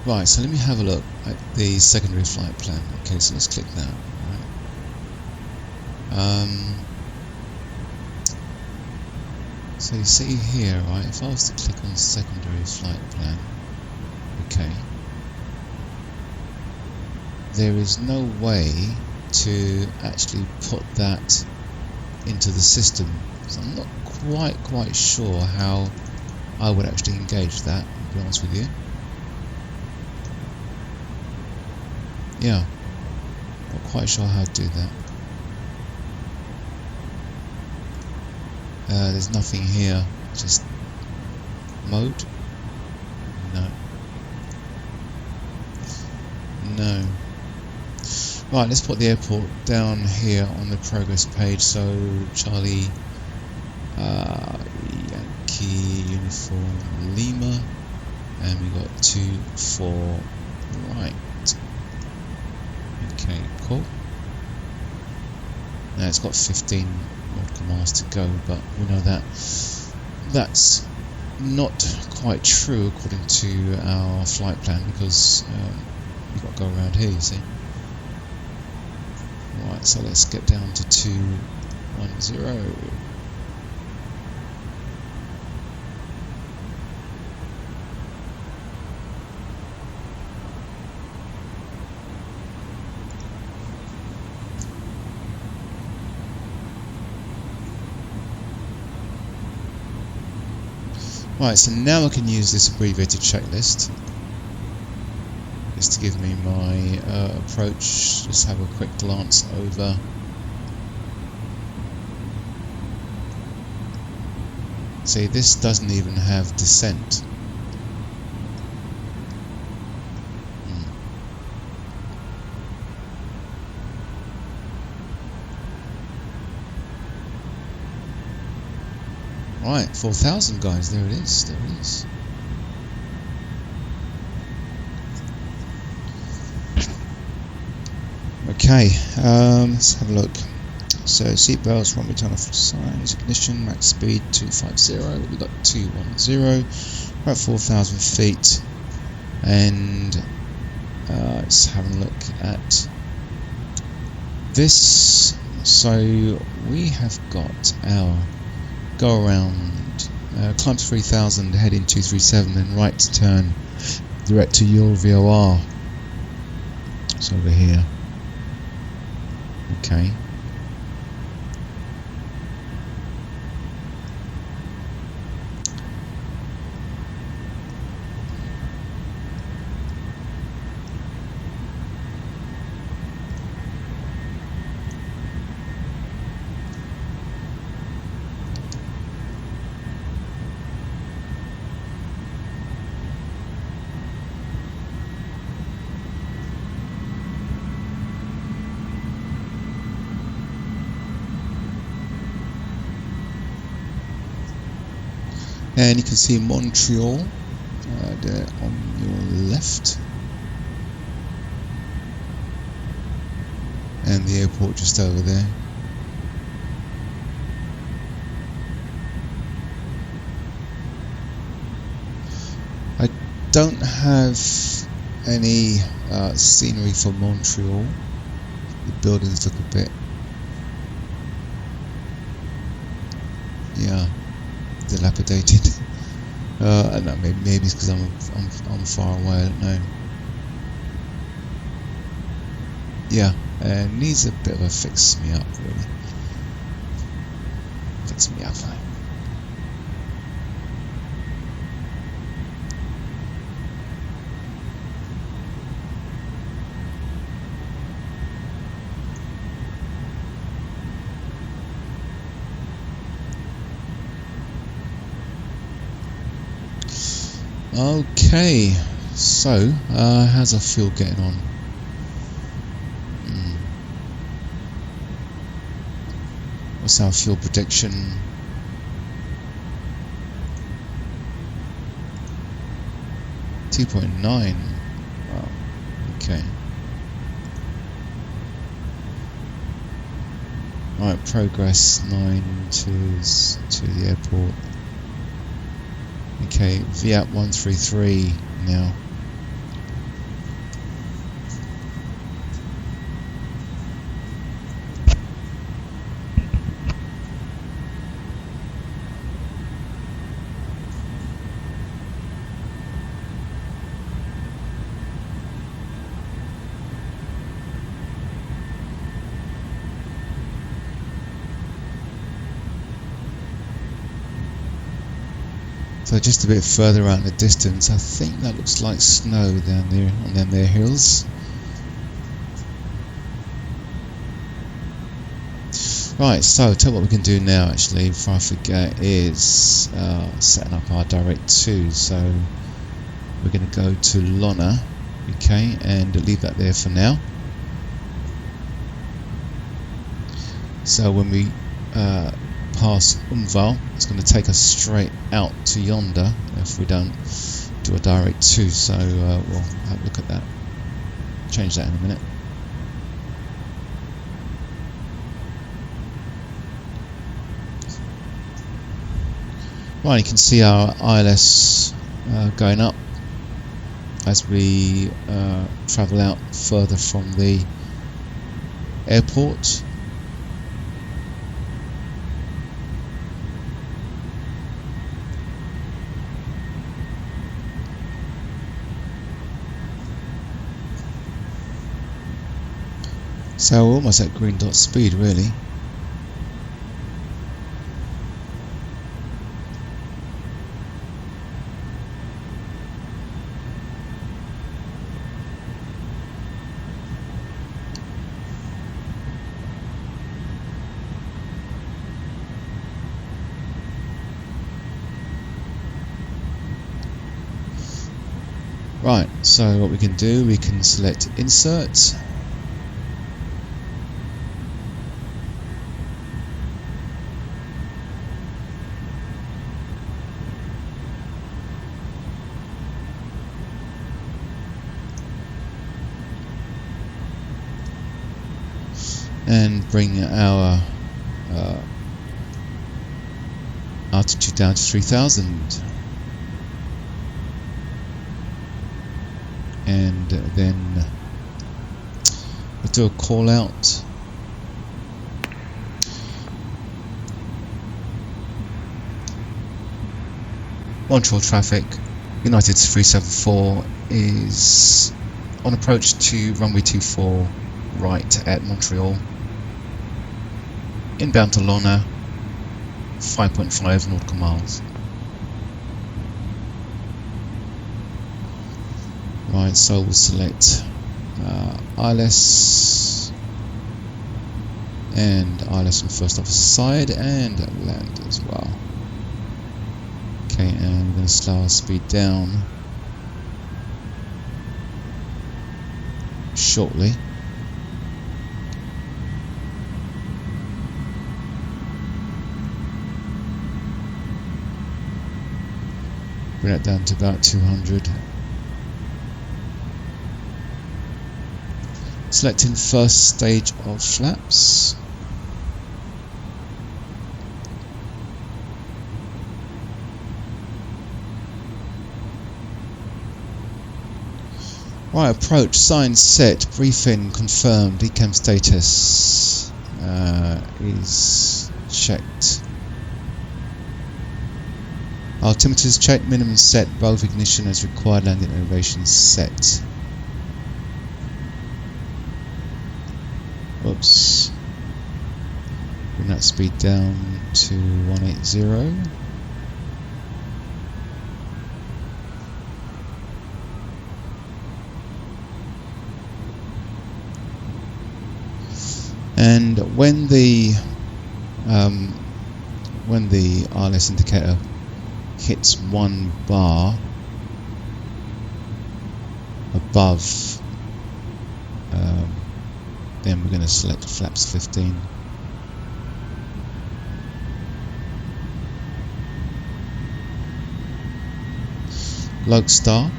Right, so let me have a look at the secondary flight plan. Okay, so let's click that. Right. So you see here, right, if I was to click on secondary flight plan, okay, there is no way to actually put that into the system. So I'm not quite sure how I would actually engage that, to be honest with you. Yeah, not quite sure how to do that. There's nothing here, just mode. No. Right, let's put the airport down here on the progress page. So Charlie, Yankee Uniform Lima, and we got 2-4 right. Okay, cool. Now it's got 15 nautical miles to go, but we know that that's not quite true according to our flight plan, because we've got to go around here, you see. Right, so let's get down to 210. Right, so now I can use this abbreviated checklist just to give me my approach. Just have a quick glance over. See, this doesn't even have descent. Right, 4,000 guys, there it is, there it is. Okay, let's have a look. So seatbelts, runway turn off signs, ignition, max speed 250, we've got 210, about 4,000 feet, and let's have a look at this. So we have got our go around, climb to 3,000, head in 237, then right to turn direct to your VOR. It's over here. Okay. And you can see Montreal there on your left, and the airport just over there. I don't have any scenery for Montreal. The buildings look a bit, yeah, dilapidated. I don't know, maybe it's because I'm far away. I don't know. Yeah, needs a bit of a fix me up, really. Fix me up. Okay, so how's our fuel getting on? What's our fuel prediction? $2.9. Wow. Okay. Right, progress 9 to the airport. Okay, VAP 133 now. So just a bit further out in the distance, I think that looks like snow down there on them there hills. Right, so tell what we can do now actually, before I forget, is setting up our direct 2. So we're going to go to Lona, okay, and leave that there for now. So when we pass Umval, it's going to take us straight out to yonder if we don't do a direct 2, so we'll have a look at that, change that in a minute. Right, you can see our ILS going up as we travel out further from the airport. So we're almost at green dot speed, really. Right, so what we can do, we can select insert. And bring our altitude down to 3000, and then we'll do a call out. Montreal traffic, United 374 is on approach to runway 24 right at Montreal. Inbound to Lona, 5.5 nautical miles. Right, so we'll select ILS and ILS on first officer side and land as well. Okay, and we're going to slow our speed down shortly. Bring that down to about 200. Selecting first stage of flaps. Right, approach, sign, set, briefing, confirmed, decam status is checked. Altimeters checked, minimum set, both ignition as required, landing elevation set. Oops. Bring that speed down to 180. And when the RLS indicator hits one bar above, then we're going to select flaps 15. Lodestar,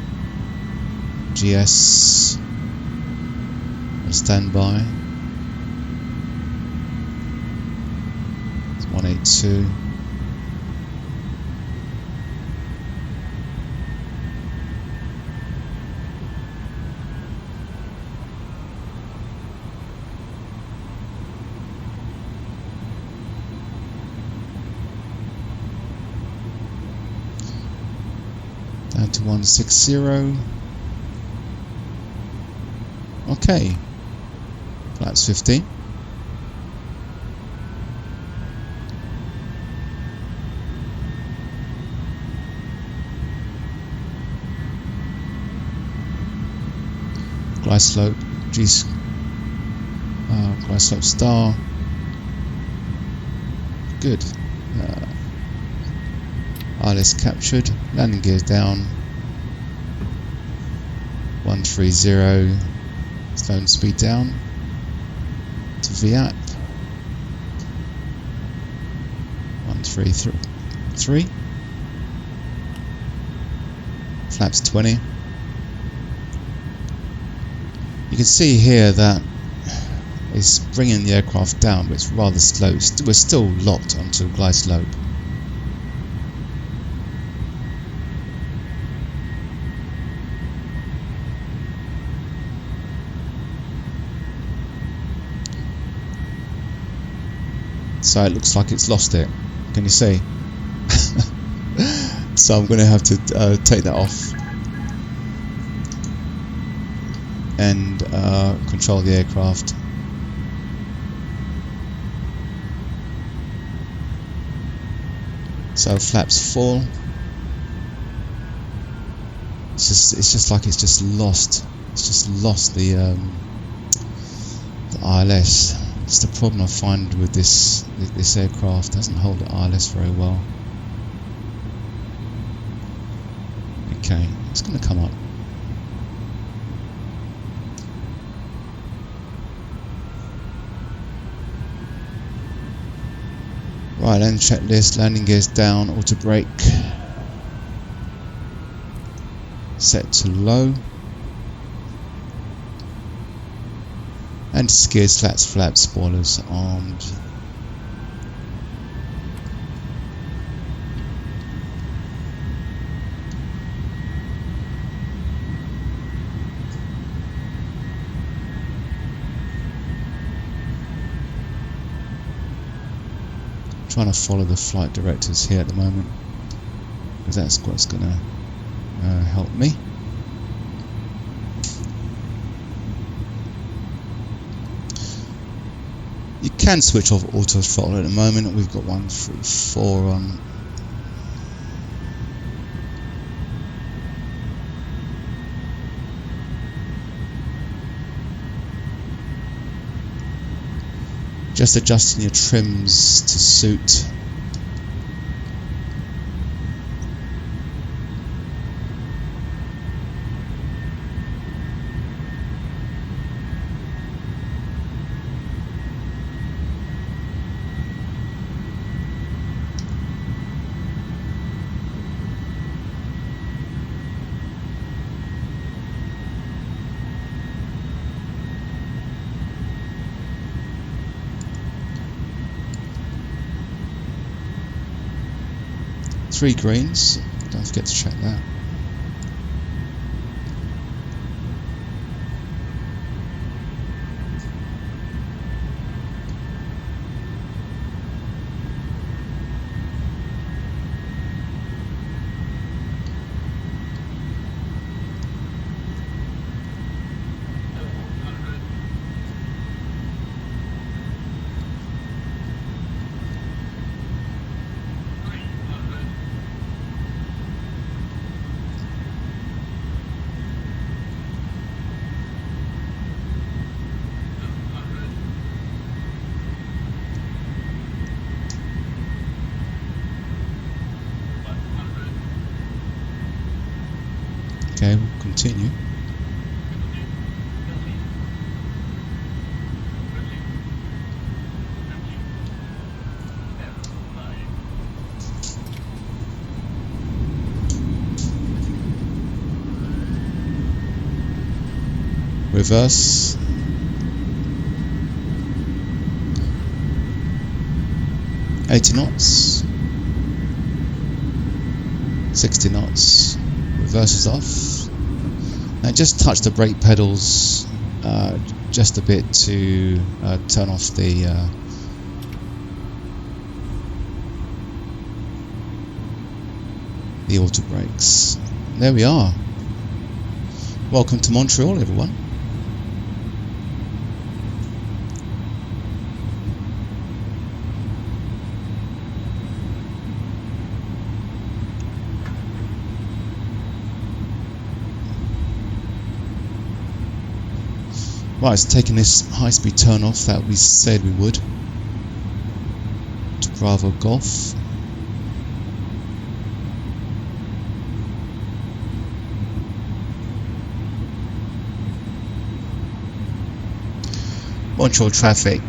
GS on standby. 182. Down to 160. Okay. Flaps 15. Glide slope, glide slope star. Good. RLS captured. Landing gears down. 130. Slowing speed down to VAP. 133. Flaps 20. You can see here that it's bringing the aircraft down, but it's rather slow. We're still locked onto a glide slope. So it looks like it's lost it. Can you see? So I'm going to have to take that off and control the aircraft. So flaps full. It's just like it's just lost. It's just lost the ILS. It's the problem I find with this aircraft. It doesn't hold the ILS very well. Okay, it's going to come up. Right, then checklist, landing gears down, auto brake, set to low, and skids, flaps, spoilers armed. Trying to follow the flight directors here at the moment, because that's what's going to help me. You can switch off auto throttle at the moment. We've got 134 on. Just adjusting your trims to suit. 3 greens. Don't forget to check that. Okay, we'll continue. Reverse. $80 knots. 60 knots. Reverse is off. And just touch the brake pedals just a bit to turn off the auto brakes. There we are. Welcome to Montreal, everyone. Right, it's taking this high-speed turn off that we said we would to Bravo Golf. Montreal traffic.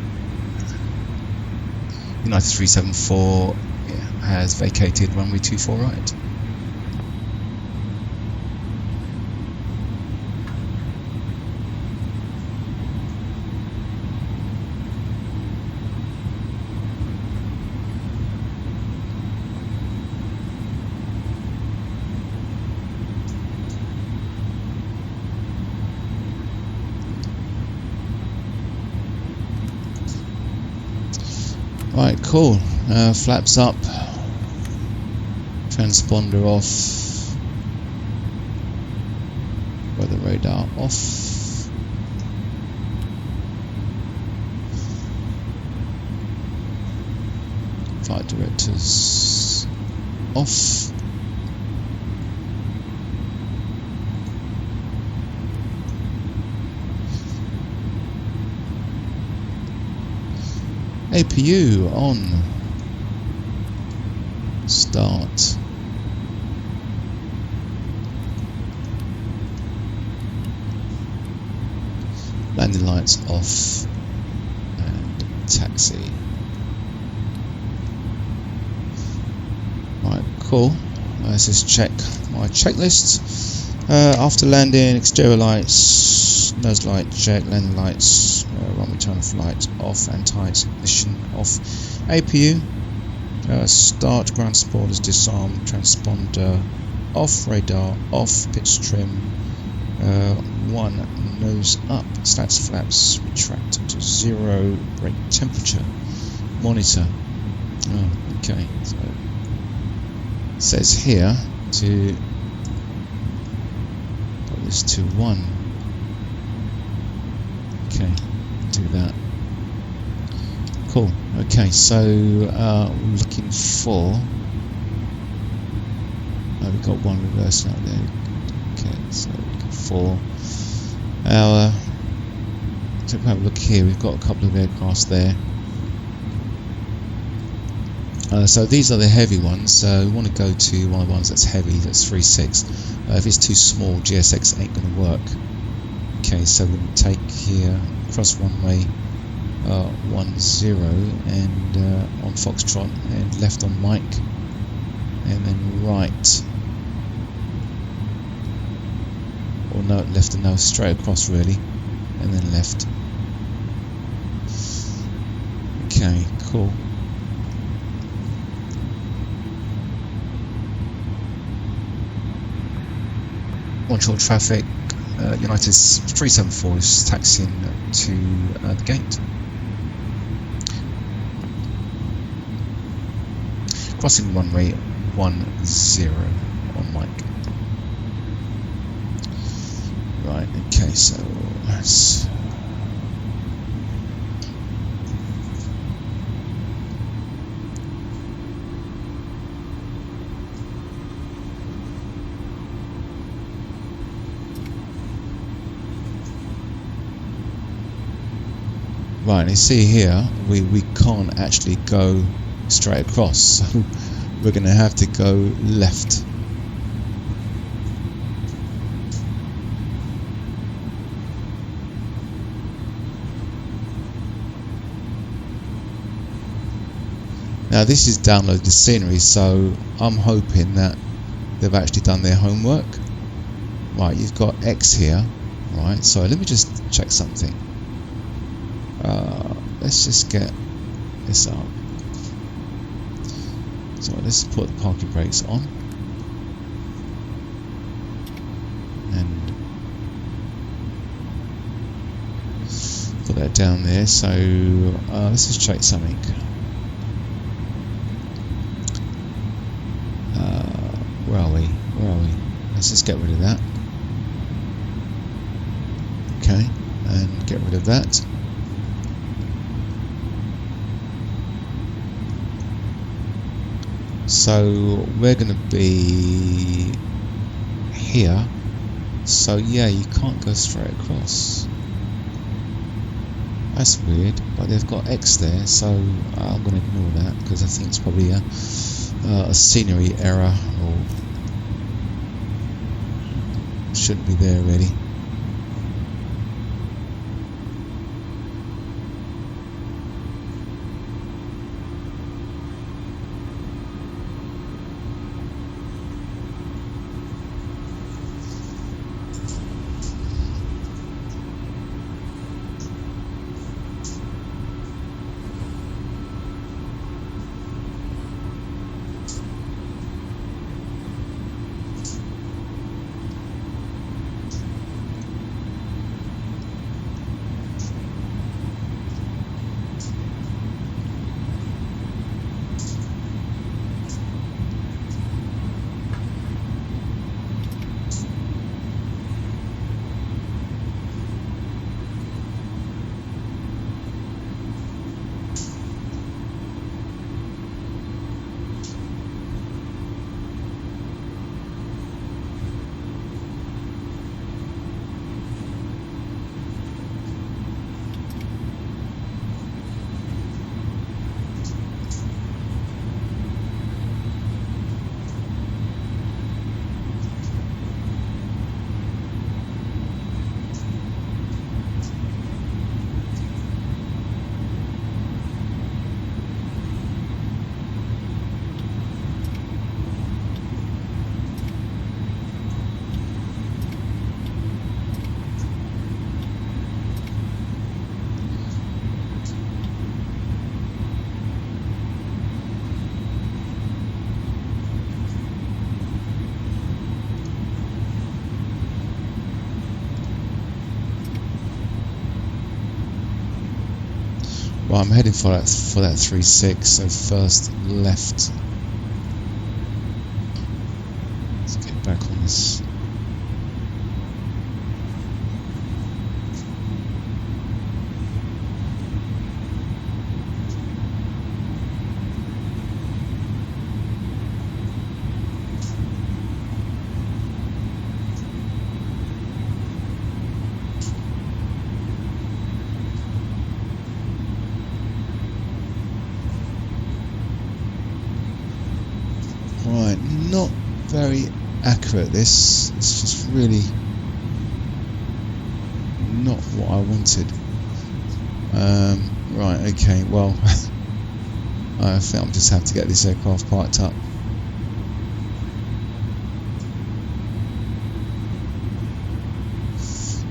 United 374 has vacated runway 24 right. Right, cool. Flaps up. Transponder off. Weather radar off. Flight directors off. APU on. Start. Landing lights off. And taxi. Right, cool. Let's just check my checklist. After landing, exterior lights, nose light check, landing lights, runway turn off lights off, anti-ignition off. APU, start, ground spoilers disarmed, transponder off, radar off, pitch trim, 1 nose up, slats flaps retract to 0, brake temperature, monitor. Oh, okay, so it says here to put this to 1. Okay, do that. Cool. Okay, so we're looking for. We've got 1 reverse out there. Okay, so looking for our. So if we have a look here, we've got a couple of aircrafts there. So these are the heavy ones. We want to go to one of the ones that's heavy, that's 3.6. If it's too small, GSX ain't going to work. Okay, so we're going to take here cross runway 10 and on Foxtrot, and left on Mike, and then right, or no, left and no, straight across really, and then left. Okay, cool. Montreal traffic, United 374 is taxiing to the gate. Crossing runway 10 on mic. Right, okay, so let's... Right, you see here, we can't actually go straight across, so we're going to have to go left. Now this is downloaded scenery, so I'm hoping that they've actually done their homework. Right, you've got X here. Right, so let me just check something. Let's just get this up. So let's put the parking brakes on. And put that down there. So let's just check something. Where are we? Where are we? Let's just get rid of that. Okay, and get rid of that. So we're going to be here. So yeah, you can't go straight across. That's weird, but they've got X there, so I'm going to ignore that because I think it's probably a scenery error, or shouldn't be there really. Well, I'm heading for that 3.6, so first left. Let's get back on this. Right, not very accurate this. It's just really not what I wanted. Right, okay, well, I think I'll just have to get this aircraft parked up.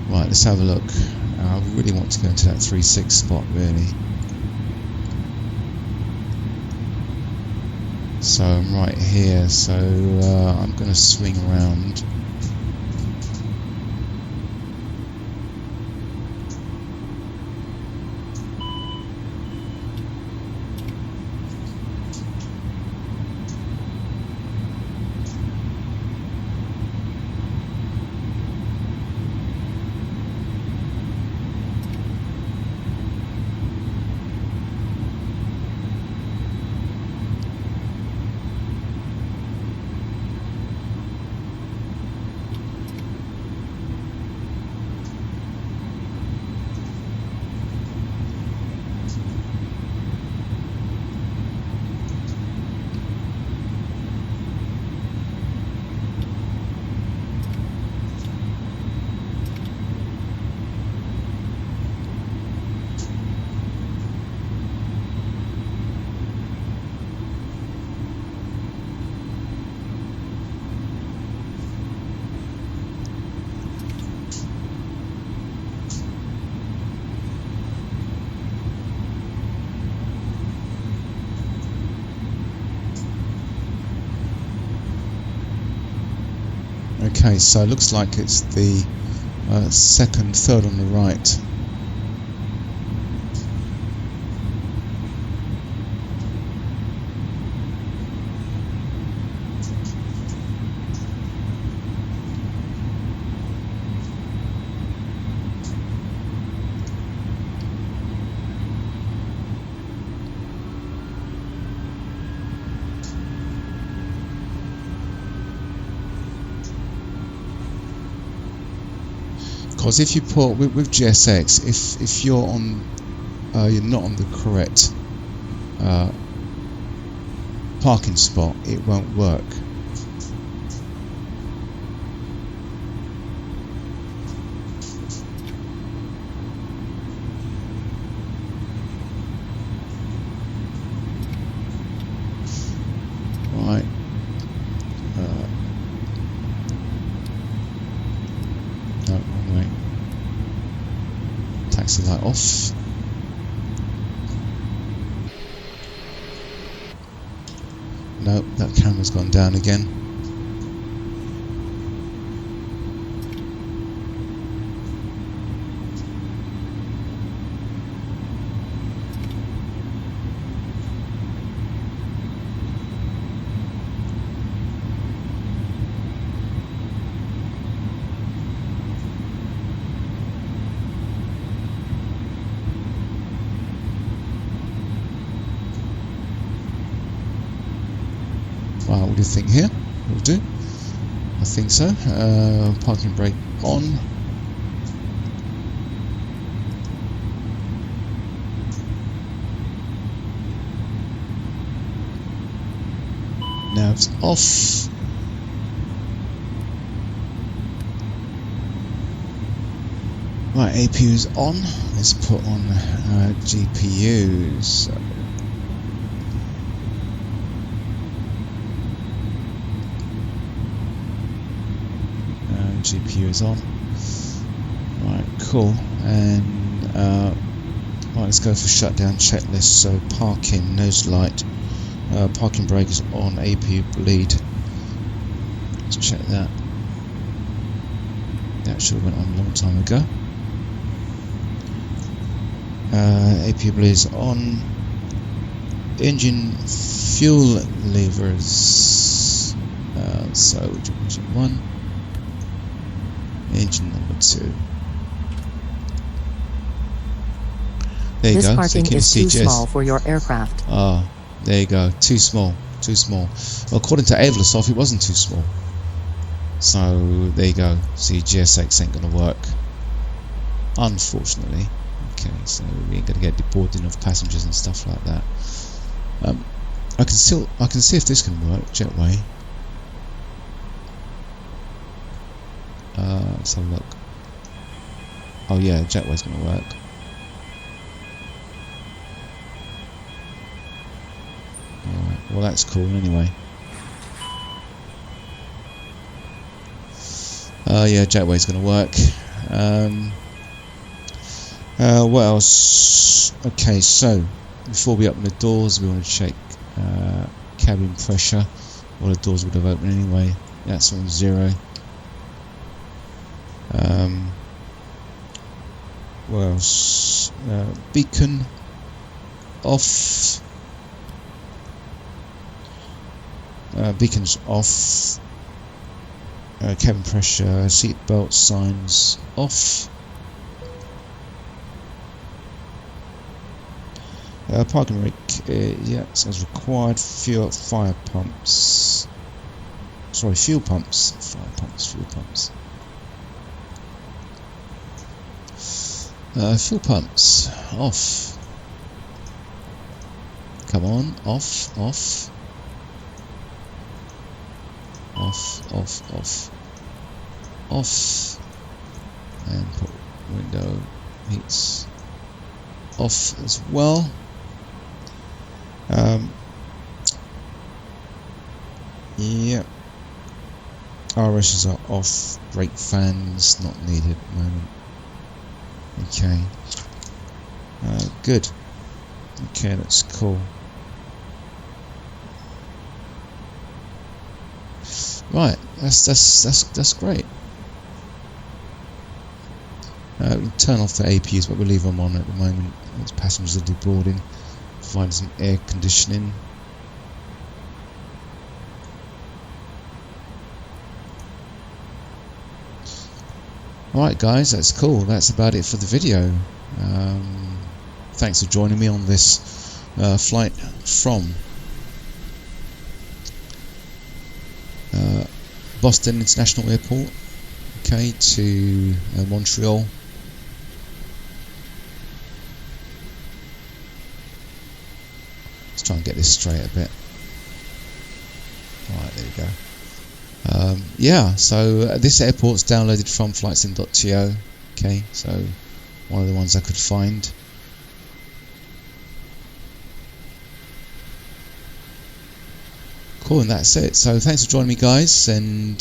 Right, let's have a look. I really want to go into that 3.6 spot, really. So I'm right here, so I'm going to swing around. Okay, so it looks like it's the second, third on the right. Because if you put with GSX, if you're on, you're not on the correct parking spot, it won't work. Right. No, wrong way. Taxi light off. No, that camera's gone down again. Wow, what do you think here? Will do. I think so. Parking brake on. Now it's off. Right, APU's on. Let's put on GPUs. GPU is on. Right, cool. And right, let's go for shutdown checklist. So parking, nose light, parking brake is on, APU bleed. Let's check that. That should have went on a long time ago. APU bleed is on. Engine fuel levers. So engine 1. Engine number 2. There you this go. parking So is too small for your aircraft. Ah, there you go. Too small. Too small. Well, according to Avlasov, it wasn't too small. So there you go. See, GSX ain't gonna work. Unfortunately. Okay, so we ain't gonna get deboarding of passengers and stuff like that. I can see if this can work. Jetway. Let's have a look. Oh yeah, Jetway's gonna work. Alright, well that's cool anyway. Yeah, Jetway's gonna work. What else? Okay, so before we open the doors, we want to check cabin pressure. All the doors would have opened anyway. That's on 0. What else? Beacon off. Beacon's off. Cabin pressure, seat belt signs off. Parking brake, yeah, it says required. Fuel pumps. Fuel pumps, fuel pumps. Fuel pumps off. Come on, off. And put window heats off as well. Yeah. RSs are off. Brake fans not needed at the moment. Okay. Good. Okay, that's cool. Right, that's great. We can turn off the APUs, but we'll leave them on at the moment. As passengers are deboarding, providing some air conditioning. Alright guys, that's cool. That's about it for the video. Thanks for joining me on this flight from Boston International Airport, okay, to Montreal. Let's try and get this straight a bit. Alright, there we go. Yeah, so this airport's downloaded from flightsim.to, okay, so one of the ones I could find. Cool, and that's it. So thanks for joining me guys, and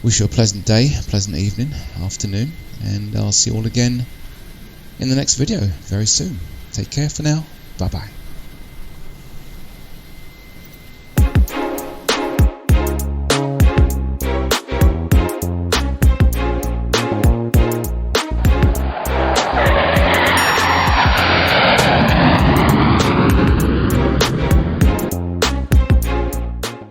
wish you a pleasant day, pleasant evening, afternoon, and I'll see you all again in the next video very soon. Take care for now. Bye bye.